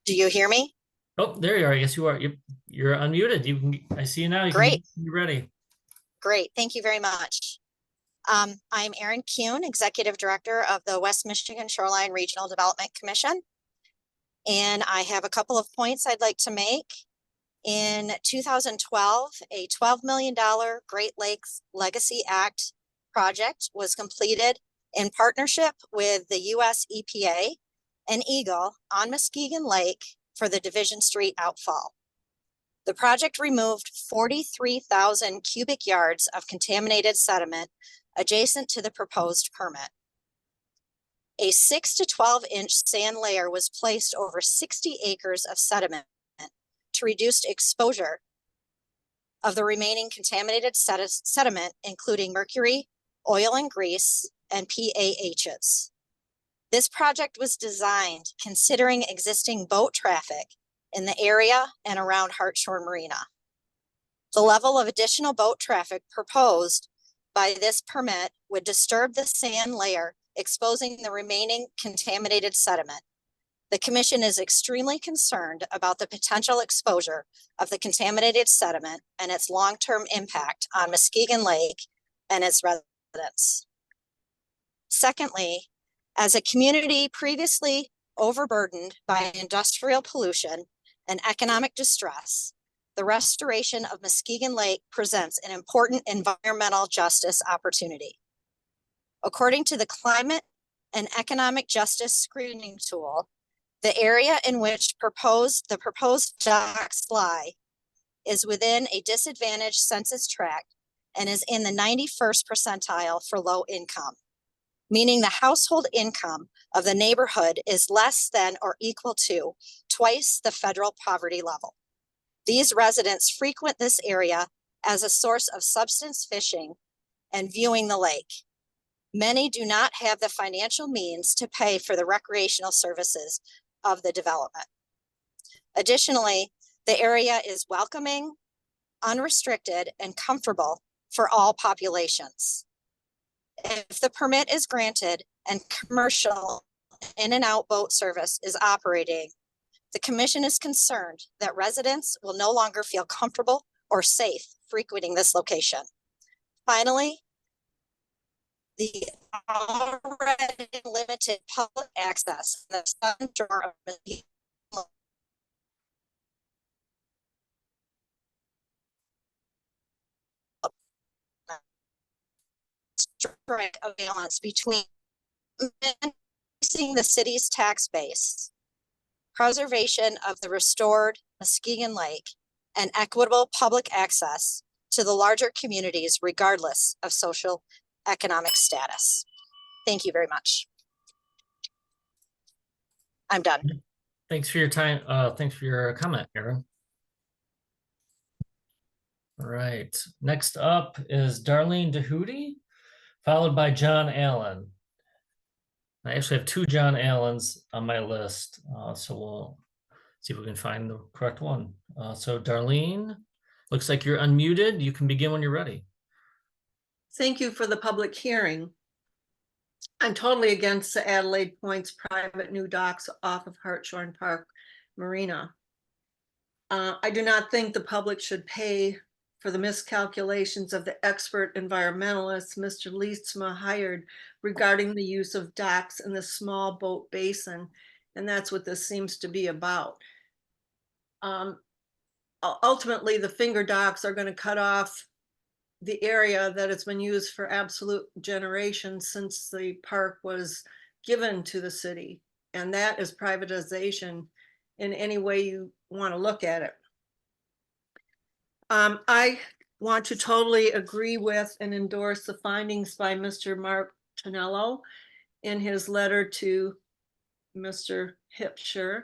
Do you hear me? Oh, there you are. Yes, you are. You're unmuted. You can. I see you now. Great. You're ready. Great. Thank you very much. I'm Erin Kuhn, Executive Director of the West Michigan Shoreline Regional Development Commission. And I have a couple of points I'd like to make. In 2012, a $12 million Great Lakes Legacy Act project was completed in partnership with the US EPA and EGLE on Muskegon Lake for the Division Street outfall. The project removed 43,000 cubic yards of contaminated sediment adjacent to the proposed permit. A 6 to 12 inch sand layer was placed over 60 acres of sediment to reduce exposure of the remaining contaminated sediment, including mercury, oil and grease, and PAHs. This project was designed considering existing boat traffic in the area and around Hartshorn Marina. The level of additional boat traffic proposed by this permit would disturb the sand layer, exposing the remaining contaminated sediment. The Commission is extremely concerned about the potential exposure of the contaminated sediment and its long-term impact on Muskegon Lake and its residents. Secondly, as a community previously overburdened by industrial pollution and economic distress, the restoration of Muskegon Lake presents an important environmental justice opportunity. According to the Climate and Economic Justice Screening Tool, the area in which the proposed docks lie is within a disadvantaged census tract and is in the 91st percentile for low income, meaning the household income of the neighborhood is less than or equal to twice the federal poverty level. These residents frequent this area as a source of subsistence fishing and viewing the lake. Many do not have the financial means to pay for the recreational services of the development. Additionally, the area is welcoming, unrestricted, and comfortable for all populations. If the permit is granted and commercial in and out boat service is operating, the Commission is concerned that residents will no longer feel comfortable or safe frequenting this location. Finally, the already limited public access in the southern shore of Muskegon strike a balance between increasing the city's tax base, preservation of the restored Muskegon Lake, and equitable public access to the larger communities regardless of social economic status. Thank you very much. I'm done. Thanks for your time. Thanks for your comment, Aaron. All right, next up is Darlene DeHootie, followed by John Allen. I actually have two John Allens on my list, so we'll see if we can find the correct one. So Darlene, looks like you're unmuted. You can begin when you're ready. Thank you for the public hearing. I'm totally against the Adelaide Point's private new docks off of Hartshorn Park Marina. I do not think the public should pay for the miscalculations of the expert environmentalist Mr. Leestma hired regarding the use of docks in the small boat basin. And that's what this seems to be about. Ultimately, the finger docks are going to cut off the area that has been used for absolute generations since the park was given to the city. And that is privatization in any way you want to look at it. I want to totally agree with and endorse the findings by Mr. Mark Tonello in his letter to Mr. Hipsher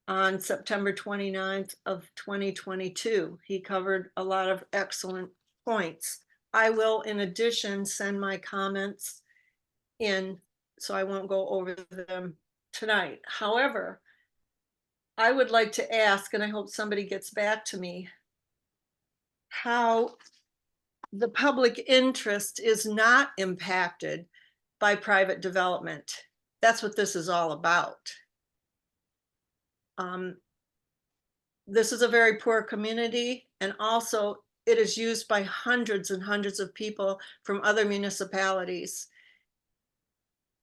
on September 29th of 2022. He covered a lot of excellent points. I will, in addition, send my comments in, so I won't go over them tonight. However, I would like to ask, and I hope somebody gets back to me, how the public interest is not impacted by private development. That's what this is all about. This is a very poor community, and also it is used by hundreds and hundreds of people from other municipalities.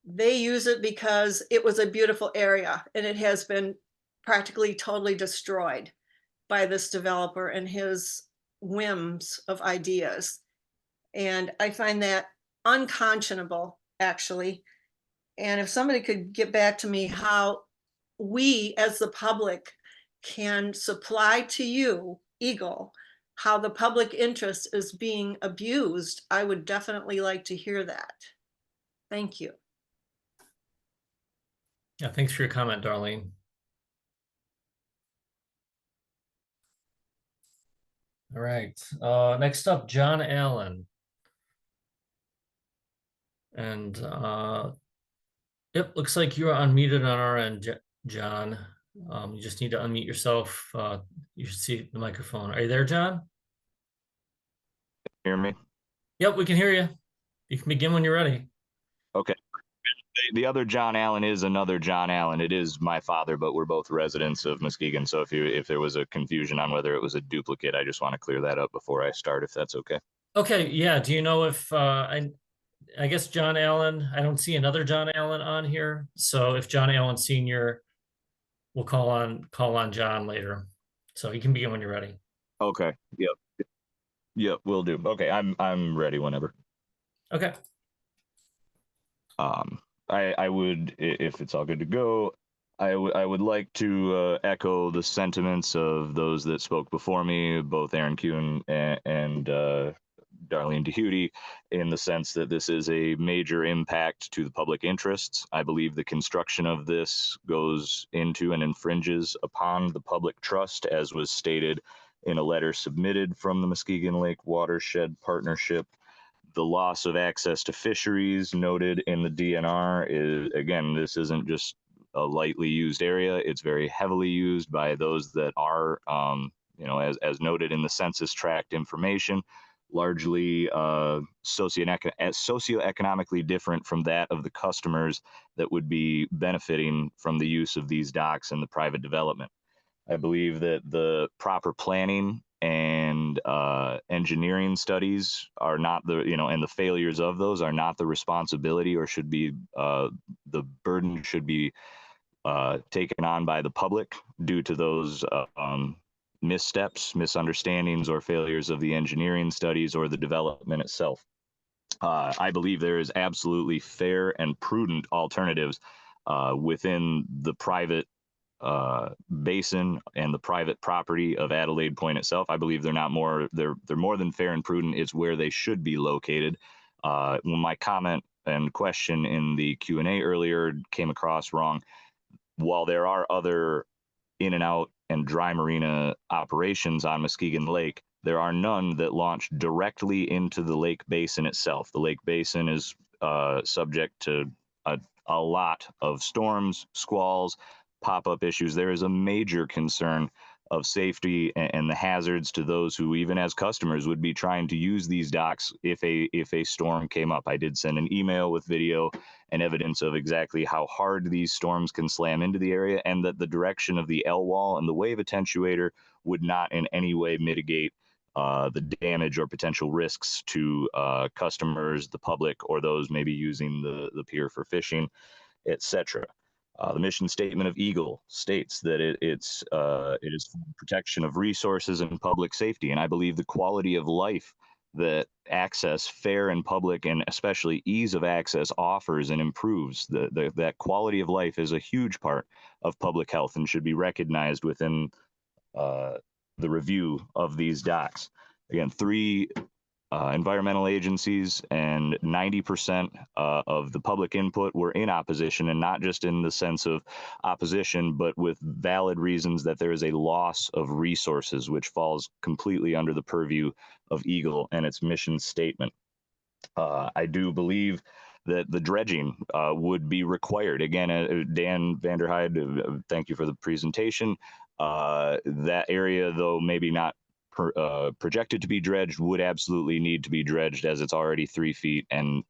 They use it because it was a beautiful area, and it has been practically totally destroyed by this developer and his whims of ideas. And I find that unconscionable, actually. And if somebody could get back to me how we as the public can supply to you, EGLE, how the public interest is being abused, I would definitely like to hear that. Thank you. Yeah, thanks for your comment, Darlene. All right, next up, John Allen. And yep, looks like you're unmuted on our end, John. You just need to unmute yourself. You should see the microphone. Are you there, John? Hear me? Yep, we can hear you. You can begin when you're ready. Okay. The other John Allen is another John Allen. It is my father, but we're both residents of Muskegon. So if there was a confusion on whether it was a duplicate, I just want to clear that up before I start, if that's okay. Okay, yeah. Do you know if I guess John Allen, I don't see another John Allen on here. So if John Allen Sr., we'll call on John later. So you can begin when you're ready. Okay. Yep, will do. Okay, I'm ready whenever. Okay. I would, if it's all good to go, I would like to echo the sentiments of those that spoke before me, both Aaron Kuhn and Darlene DeHootie, in the sense that this is a major impact to the public interests. I believe the construction of this goes into and infringes upon the public trust, as was stated in a letter submitted from the Muskegon Lake Watershed Partnership. The loss of access to fisheries noted in the DNR is, again, this isn't just a lightly used area. It's very heavily used by those that are, as noted in the census tract information, largely socioeconomically different from that of the customers that would be benefiting from the use of these docks and the private development. I believe that the proper planning and engineering studies are not and the failures of those are not the responsibility, or should be, the burden should be taken on by the public due to those missteps, misunderstandings, or failures of the engineering studies or the development itself. I believe there is absolutely fair and prudent alternatives within the private basin and the private property of Adelaide Point itself. I believe they're more than fair and prudent. It's where they should be located. When my comment and question in the Q&A earlier came across wrong, while there are other in and out and dry marina operations on Muskegon Lake, there are none that launch directly into the lake basin itself. The lake basin is subject to a lot of storms, squalls, pop-up issues. There is a major concern of safety and the hazards to those who, even as customers, would be trying to use these docks if a storm came up. I did send an email with video and evidence of exactly how hard these storms can slam into the area, and that the direction of the L wall and the wave attenuator would not in any way mitigate the damage or potential risks to customers, the public, or those maybe using the pier for fishing, etc. The mission statement of EGLE states that it is for protection of resources and public safety, and I believe the quality of life that access, fair and public, and especially ease of access offers and improves, that quality of life is a huge part of public health and should be recognized within the review of these docks. Again, 3 environmental agencies and 90% of the public input were in opposition, and not just in the sense of opposition, but with valid reasons that there is a loss of resources, which falls completely under the purview of EGLE and its mission statement. I do believe that the dredging would be required. Again, Dan Vanderheide, thank you for the presentation. That area, though maybe not projected to be dredged, would absolutely need to be dredged, as it's already 3 feet and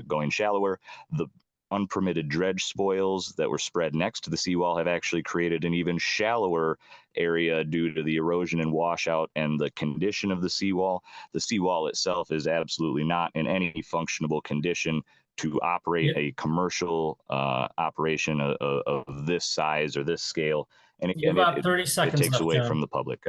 going shallower. The unpermitted dredge spoils that were spread next to the seawall have actually created an even shallower area due to the erosion and washout and the condition of the seawall. The seawall itself is absolutely not in any functionable condition to operate a commercial operation of this size or this scale. And again, about 30 it seconds takes left, away John. from the public.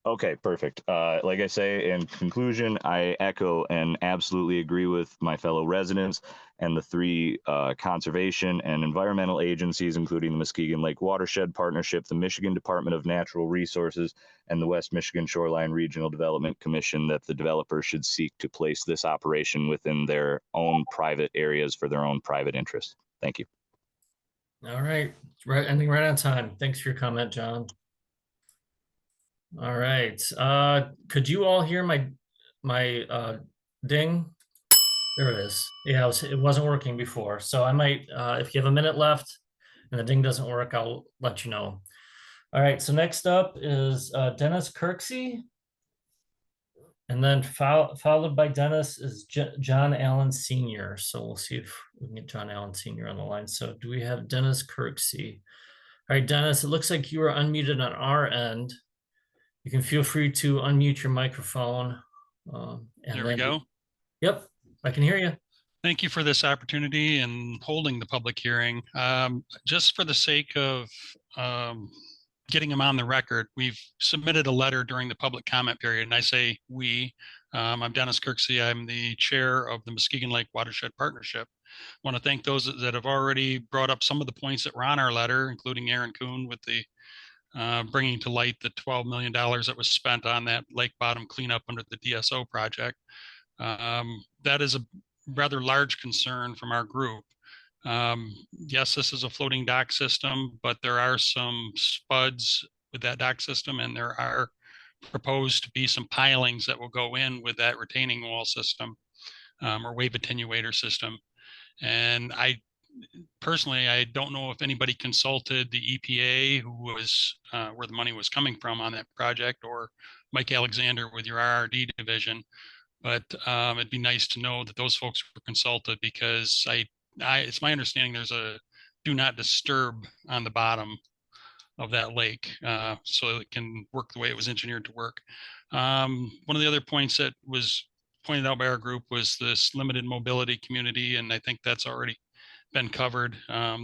Okay, perfect. Like I say, in conclusion, I echo and absolutely agree with my fellow residents and the 3 conservation and environmental agencies, including the Muskegon Lake Watershed Partnership, the Michigan Department of Natural Resources, and the West Michigan Shoreline Regional Development Commission, that the developers should seek to place this operation within their own private areas for their own private interest. Thank you. All right, ending right on time. Thanks for your comment, John. All right, could you all hear my ding? There it is. Yeah, it wasn't working before, so I might, if you have a minute left and the ding doesn't work, I'll let you know. All right, so next up is Dennis Kirksey, and then followed by Dennis is John Allen Sr. So we'll see if we can get John Allen Sr. on the line. So do we have Dennis Kirksey? All right, Dennis, it looks like you are unmuted on our end. You can feel free to unmute your microphone. There we go. Yep, I can hear you. Thank you for this opportunity and holding the public hearing. Just for the sake of getting them on the record, we've submitted a letter during the public comment period, and I say we. I'm Dennis Kirksey. I'm the chair of the Muskegon Lake Watershed Partnership. I want to thank those that have already brought up some of the points that were on our letter, including Aaron Kuhn with the bringing to light the $12 million that was spent on that lake bottom cleanup under the DSO project. That is a rather large concern from our group. Yes, this is a floating dock system, but there are some spuds with that dock system, and there are proposed to be some pilings that will go in with that retaining wall system or wave attenuator system. And personally, I don't know if anybody consulted the EPA, who was where the money was coming from on that project, or Mike Alexander with your RRD division. But it'd be nice to know that those folks were consulted, because it's my understanding there's a do not disturb on the bottom of that lake, so it can work the way it was engineered to work. One of the other points that was pointed out by our group was this limited mobility community, and I think that's already been covered.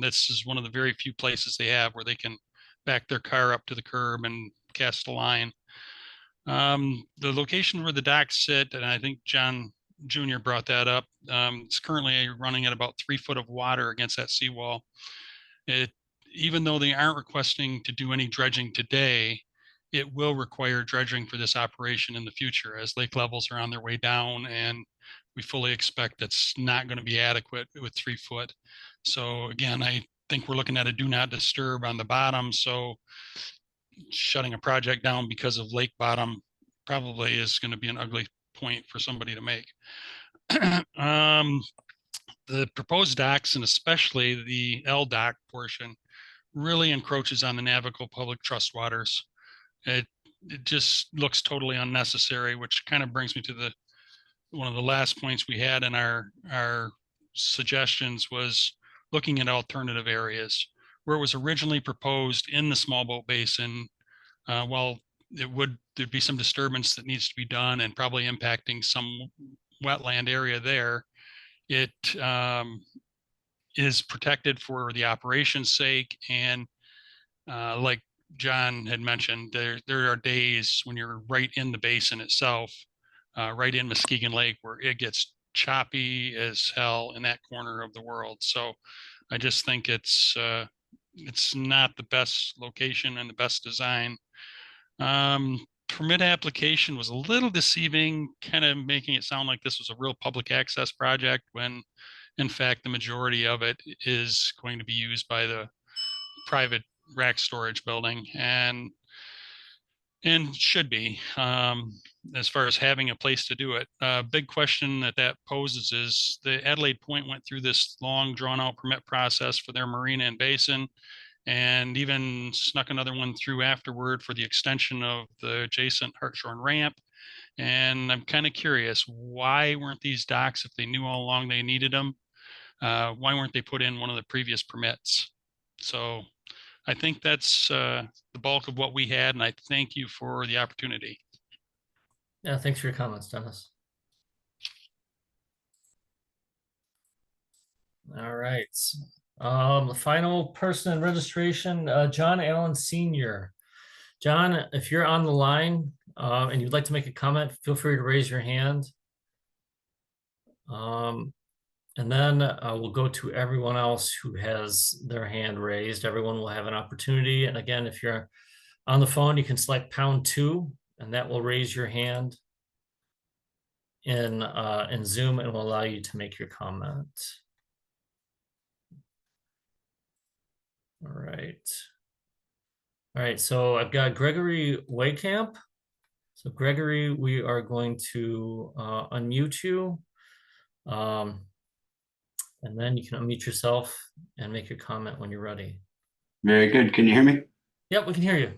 This is one of the very few places they have where they can back their car up to the curb and cast a line. The location where the docks sit, and I think John Junior brought that up. It's currently running at about 3 foot of water against that seawall. Even though they aren't requesting to do any dredging today, it will require dredging for this operation in the future as lake levels are on their way down, and we fully expect that's not going to be adequate with 3 foot. So again, I think we're looking at a do not disturb on the bottom. So shutting a project down because of lake bottom probably is going to be an ugly point for somebody to make. The proposed docks, and especially the L dock portion, really encroaches on the navigable public trust waters. It just looks totally unnecessary, which kind of brings me to one of the last points we had in our suggestions was looking at alternative areas where it was originally proposed in the small boat basin. While there'd be some disturbance that needs to be done and probably impacting some wetland area there, it is protected for the operation's sake. And like John had mentioned, there are days when you're right in the basin itself, right in Muskegon Lake, where it gets choppy as hell in that corner of the world. So I just think it's not the best location and the best design. Permit application was a little deceiving, kind of making it sound like this was a real public access project when in fact the majority of it is going to be used by the private rack storage building and should be, as far as having a place to do it. Big question that poses is the Adelaide Point went through this long drawn out permit process for their marina and basin, and even snuck another one through afterward for the extension of the adjacent Hartshorn ramp. And I'm kind of curious, why weren't these docks, if they knew all along they needed them, why weren't they put in one of the previous permits? So I think that's the bulk of what we had, and I thank you for the opportunity. Yeah, thanks for your comments, Dennis. All right. The final person in registration, John Allen Sr. John, if you're on the line and you'd like to make a comment, feel free to raise your hand. And then we'll go to everyone else who has their hand raised. Everyone will have an opportunity. And again, if you're on the phone, you can select #2, and that will raise your hand in Zoom and will allow you to make your comment. All right. All right, so I've got Gregory Waycamp. So Gregory, we are going to unmute you. And then you can unmute yourself and make your comment when you're ready. Very good. Can you hear me? Yep, we can hear you.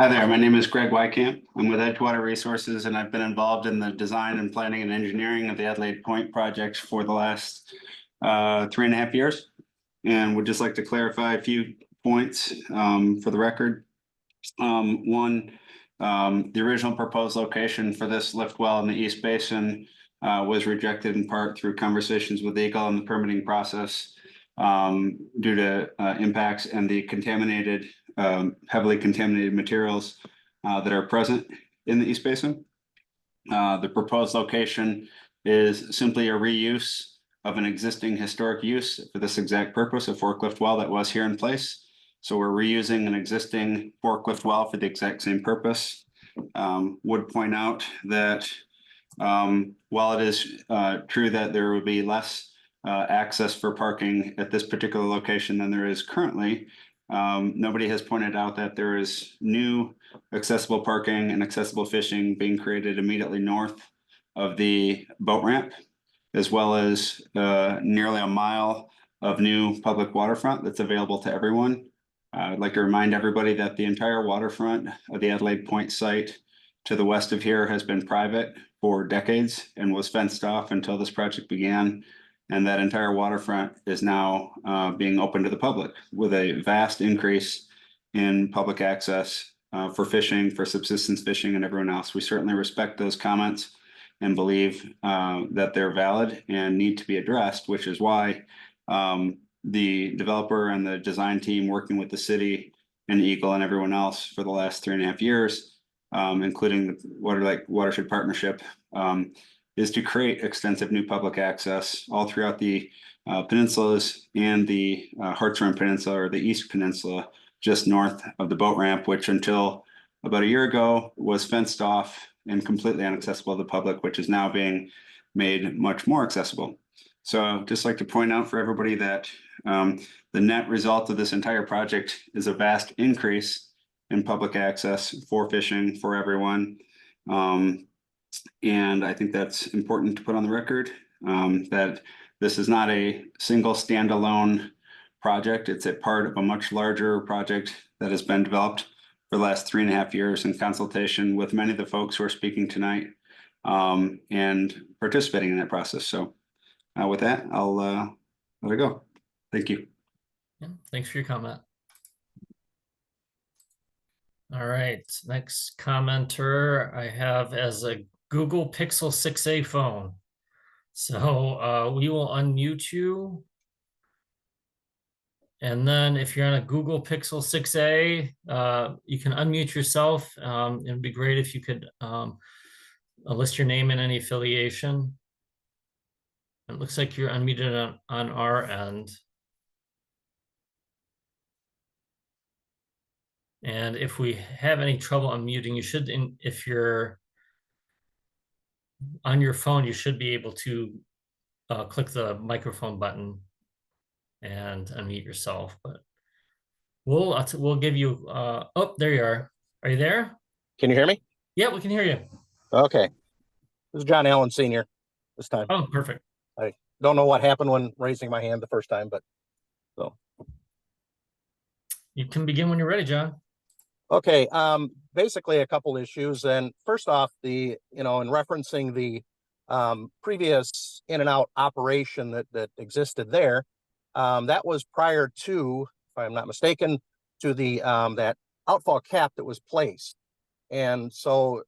Hi there. My name is Greg Wykamp. I'm with Edgewater Resources, and I've been involved in the design and planning and engineering of the Adelaide Point project for the last 3.5 years. And would just like to clarify a few points for the record. One, the original proposed location for this lift well in the East Basin was rejected in part through conversations with EGLE in the permitting process due to impacts and the contaminated, heavily contaminated materials that are present in the East Basin. The proposed location is simply a reuse of an existing historic use for this exact purpose, a forklift well that was here in place. So we're reusing an existing forklift well for the exact same purpose. Would point out that while it is true that there would be less access for parking at this particular location than there is currently, nobody has pointed out that there is new accessible parking and accessible fishing being created immediately north of the boat ramp, as well as nearly a mile of new public waterfront that's available to everyone. I'd like to remind everybody that the entire waterfront of the Adelaide Point site to the west of here has been private for decades and was fenced off until this project began. And that entire waterfront is now being open to the public with a vast increase in public access for fishing, for subsistence fishing, and everyone else. We certainly respect those comments and believe that they're valid and need to be addressed, which is why the developer and the design team working with the city and EGLE and everyone else for the last 3.5 years, including the Watershed Partnership, is to create extensive new public access all throughout the peninsulas and the Hartshorn Peninsula, or the East Peninsula, just north of the boat ramp, which until about a year ago was fenced off and completely inaccessible to the public, which is now being made much more accessible. So I'd just like to point out for everybody that the net result of this entire project is a vast increase in public access for fishing for everyone. And I think that's important to put on the record, that this is not a single standalone project. It's a part of a much larger project that has been developed for the last 3.5 years in consultation with many of the folks who are speaking tonight, and participating in that process. So with that, I'll let it go. Thank you. Yeah, thanks for your comment. All right, next commenter I have as a Google Pixel 6a phone. So we will unmute you. And then if you're on a Google Pixel 6a, you can unmute yourself. It'd be great if you could list your name and any affiliation. It looks like you're unmuted on our end. And if we have any trouble unmuting, you should, if you're on your phone, you should be able to click the microphone button and unmute yourself. But we'll give you, oh, there you are. Are you there? Can you hear me? Yeah, we can hear you. Okay. This is John Allen Sr. this time. Oh, perfect. I don't know what happened when raising my hand the first time, but so. You can begin when you're ready, John. Okay, basically a couple issues. And first off, in referencing the previous in and out operation that existed there, that was prior to, if I'm not mistaken, to the that outfall cap that was placed. And so,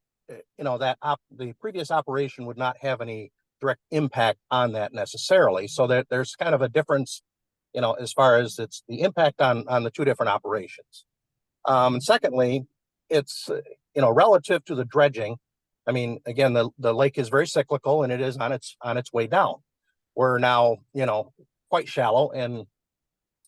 the previous operation would not have any direct impact on that necessarily. So that there's kind of a difference, as far as it's the impact on the two different operations. And secondly, it's, relative to the dredging. I mean, again, the lake is very cyclical and it is on its way down. We're now, quite shallow, and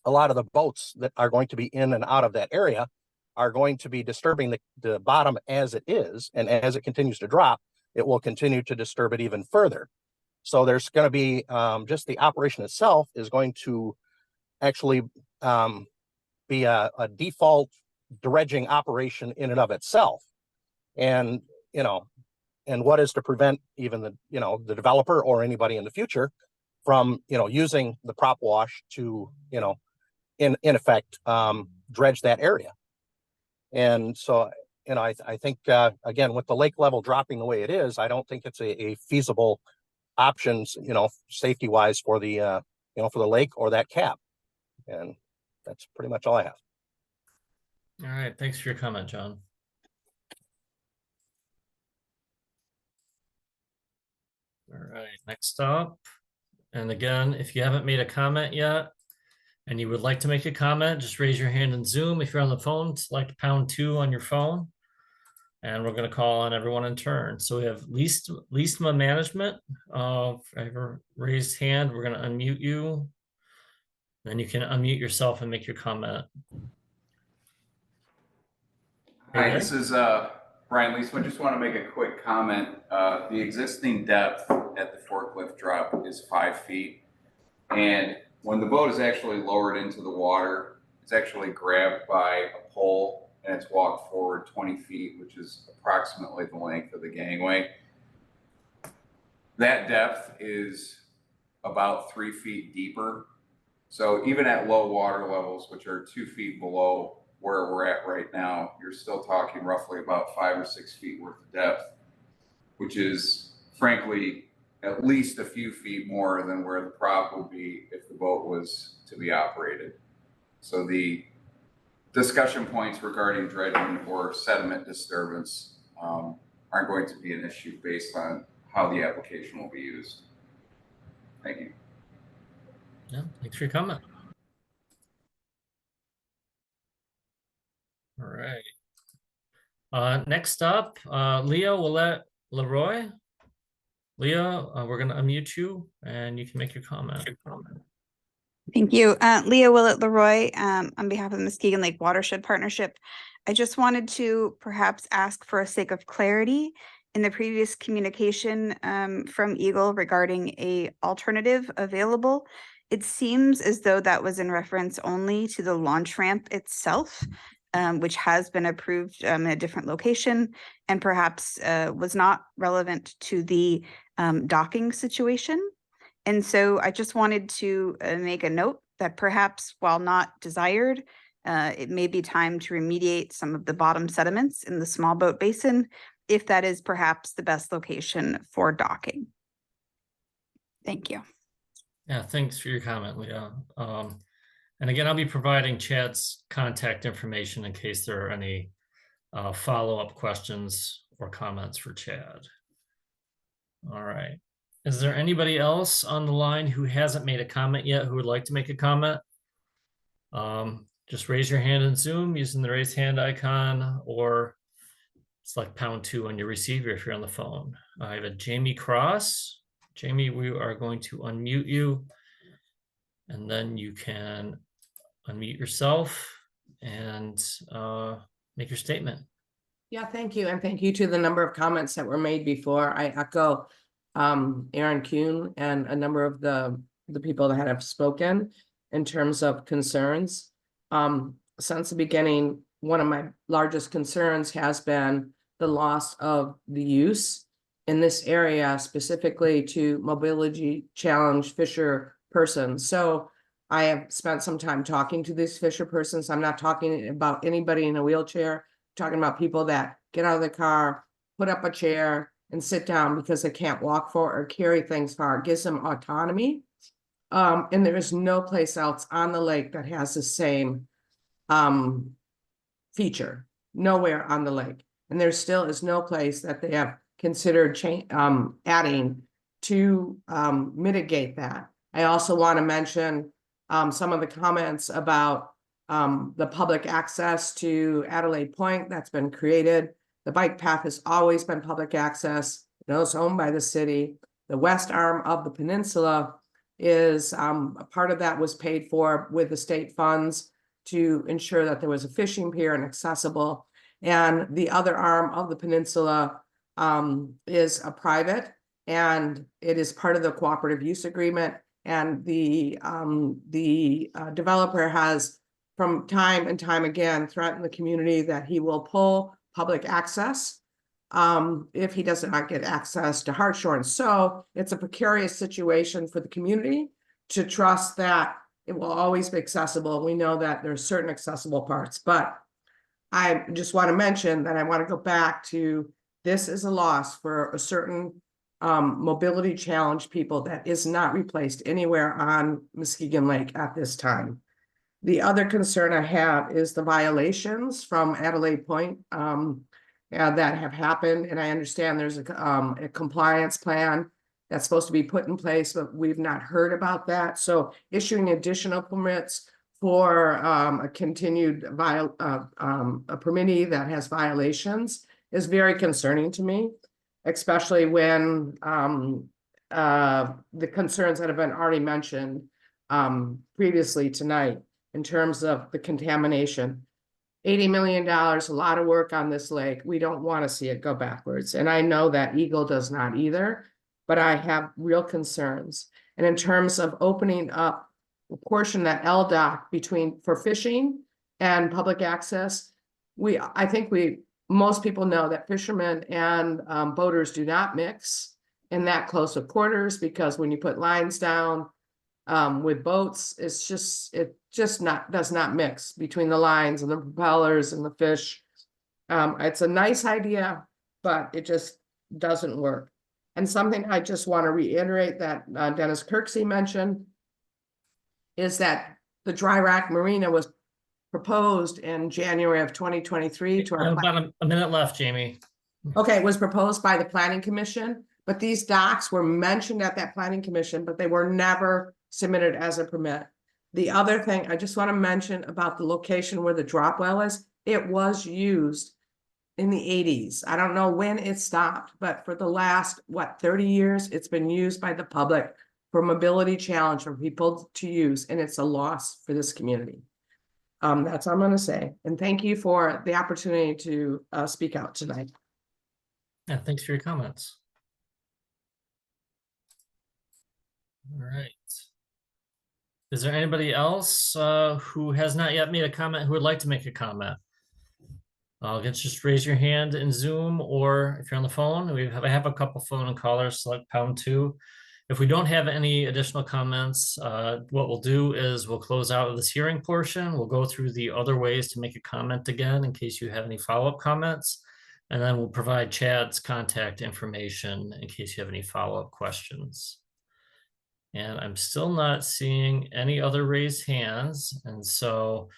a lot of the boats that are going to be in and out of that area are going to be disturbing the bottom as it is. And as it continues to drop, it will continue to disturb it even further. So there's going to be just the operation itself is going to actually be a default dredging operation in and of itself. And, and what is to prevent even the developer or anybody in the future from, using the prop wash to, in effect, dredge that area. And so, I think, again, with the lake level dropping the way it is, I don't think it's a feasible options, safety wise for the, for the lake or that cap. And that's pretty much all I have. All right, thanks for your comment, John. All right, next up. And again, if you haven't made a comment yet and you would like to make a comment, just raise your hand in Zoom. If you're on the phone, select #2 on your phone. And we're going to call on everyone in turn. So we have Leestma Management. If I have a raised hand, we're going to unmute you. Then you can unmute yourself and make your comment. Hi, this is Brian Leestma. Just want to make a quick comment. The existing depth at the forklift drop is 5 feet. And when the boat is actually lowered into the water, it's actually grabbed by a pole and it's walked forward 20 feet, which is approximately the length of the gangway. That depth is about 3 feet deeper. So even at low water levels, which are 2 feet below where we're at right now, you're still talking roughly about 5 or 6 feet worth of depth, which is frankly at least a few feet more than where the prop would be if the boat was to be operated. So the discussion points regarding dredging or sediment disturbance aren't going to be an issue based on how the application will be used. Thank you. Yeah, thanks for your comment. All right. Next up, Leo Willette Leroy. Leah, we're going to unmute you and you can make your comment. Thank you. Leah Willett Leroy, on behalf of the Muskegon Lake Watershed Partnership. I just wanted to perhaps ask for a sake of clarity in the previous communication from EGLE regarding a alternative available. It seems as though that was in reference only to the launch ramp itself, which has been approved in a different location and perhaps was not relevant to the docking situation. And so I just wanted to make a note that perhaps while not desired, it may be time to remediate some of the bottom sediments in the small boat basin, if that is perhaps the best location for docking. Thank you. Yeah, thanks for your comment, Leah. And again, I'll be providing Chad's contact information in case there are any follow-up questions or comments for Chad. All right. Is there anybody else on the line who hasn't made a comment yet who would like to make a comment? Just raise your hand in Zoom using the raise hand icon or select #2 on your receiver if you're on the phone. I have a Jamie Cross. Jamie, we are going to unmute you and then you can unmute yourself and make your statement. Yeah, thank you. And thank you to the number of comments that were made before. I echo Aaron Kuhn and a number of the people that have spoken in terms of concerns. Since the beginning, one of my largest concerns has been the loss of the use in this area, specifically to mobility challenged fisher persons. So I have spent some time talking to these fisher persons. I'm not talking about anybody in a wheelchair, I'm talking about people that get out of the car, put up a chair and sit down because they can't walk far or carry things far. It gives them autonomy. And there is no place else on the lake that has the same feature, nowhere on the lake. And there still is no place that they have considered adding to mitigate that. I also want to mention some of the comments about the public access to Adelaide Point that's been created. The bike path has always been public access. It is owned by the city. The west arm of the peninsula is a part of that was paid for with the state funds to ensure that there was a fishing pier and accessible. And the other arm of the peninsula is a private, and it is part of the cooperative use agreement. And the developer has, from time and time again, threatened the community that he will pull public access if he does not get access to Hartshorn. So it's a precarious situation for the community to trust that it will always be accessible. We know that there's certain accessible parts, but I just want to mention that I want to go back to this is a loss for a certain mobility challenged people that is not replaced anywhere on Muskegon Lake at this time. The other concern I have is the violations from Adelaide Point that have happened. And I understand there's a compliance plan that's supposed to be put in place, but we've not heard about that. So issuing additional permits for a continued a permittee that has violations is very concerning to me, especially when the concerns that have been already mentioned previously tonight in terms of the contamination. $80 million, a lot of work on this lake. We don't want to see it go backwards. And I know that EGLE does not either, but I have real concerns. And in terms of opening up a portion that LDOC between for fishing and public access, I think most people know that fishermen and boaters do not mix in that close of quarters, because when you put lines down with boats, it just does not mix between the lines and the propellers and the fish. It's a nice idea, but it just doesn't work. And something I just want to reiterate that Dennis Kirksey mentioned is that the dry rack marina was proposed in January of 2023 to our about a minute left, Jamie. Okay, it was proposed by the Planning Commission, but these docks were mentioned at that Planning Commission, but they were never submitted as a permit. The other thing I just want to mention about the location where the drop well is, it was used in the 80s. I don't know when it stopped, but for the last, 30 years, it's been used by the public for mobility challenge for people to use, and it's a loss for this community. That's all I'm going to say. And thank you for the opportunity to speak out tonight. Yeah, thanks for your comments. All right. Is there anybody else who has not yet made a comment who would like to make a comment? Just raise your hand in Zoom, or if you're on the phone, I have a couple phone and callers, select #2. If we don't have any additional comments, what we'll do is we'll close out of this hearing portion. We'll go through the other ways to make a comment again in case you have any follow-up comments. And then we'll provide Chad's contact information in case you have any follow-up questions. And I'm still not seeing any other raised hands. And so,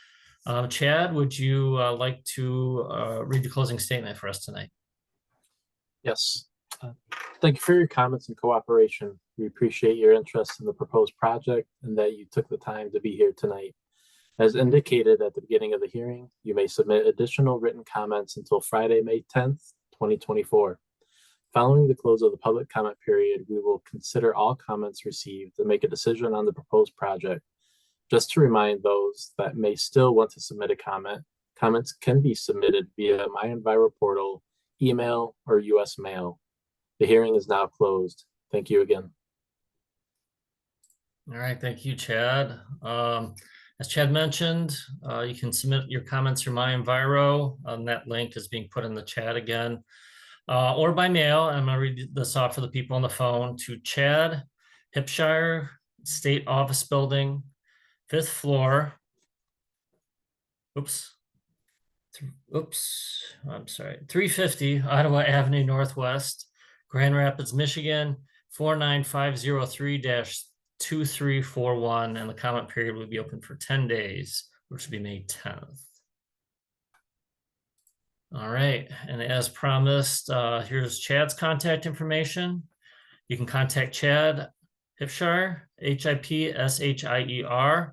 Chad, would you like to read the closing statement for us tonight? Yes. Thank you for your comments and cooperation. We appreciate your interest in the proposed project and that you took the time to be here tonight. As indicated at the beginning of the hearing, you may submit additional written comments until Friday, May 10th, 2024. Following the close of the public comment period, we will consider all comments received and make a decision on the proposed project. Just to remind those that may still want to submit a comment, comments can be submitted via My Enviro portal, email, or US mail. The hearing is now closed. Thank you again. All right, thank you, Chad. As Chad mentioned, you can submit your comments through My Enviro. That link is being put in the chat again, or by mail. I'm going to read this off for the people on the phone to Chad, Hipshire, State Office Building, 5th floor. I'm sorry. 350 Ottawa Avenue Northwest, Grand Rapids, Michigan, 49503-2341. And the comment period will be open for 10 days, which will be May 10th. All right. And as promised, here's Chad's contact information. You can contact Chad Hipshire, Hipshier.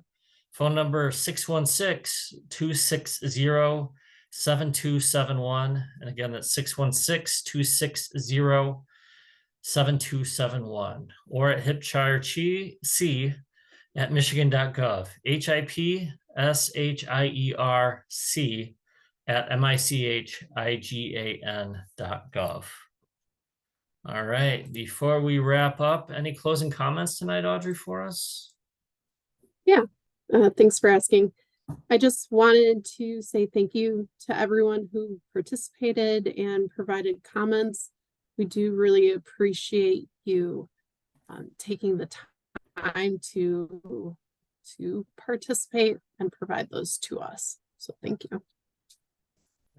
Phone number 616-260-7271. And again, that's 616-260-7271. Or at hipshirec@michigan.gov. hipshirec@michigan.gov. All right. Before we wrap up, any closing comments tonight, Audrey, for us? Yeah. Thanks for asking. I just wanted to say thank you to everyone who participated and provided comments. We do really appreciate you taking the time to participate and provide those to us. So thank you.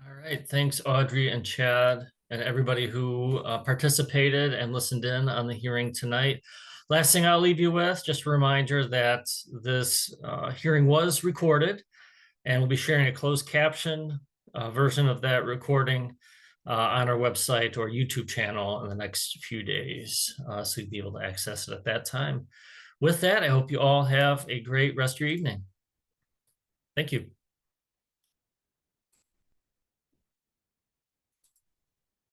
All right. Thanks, Audrey and Chad, and everybody who participated and listened in on the hearing tonight. Last thing I'll leave you with, just a reminder that this hearing was recorded, and we'll be sharing a closed caption version of that recording on our website or YouTube channel in the next few days. So you'll be able to access it at that time. With that, I hope you all have a great rest of your evening. Thank you.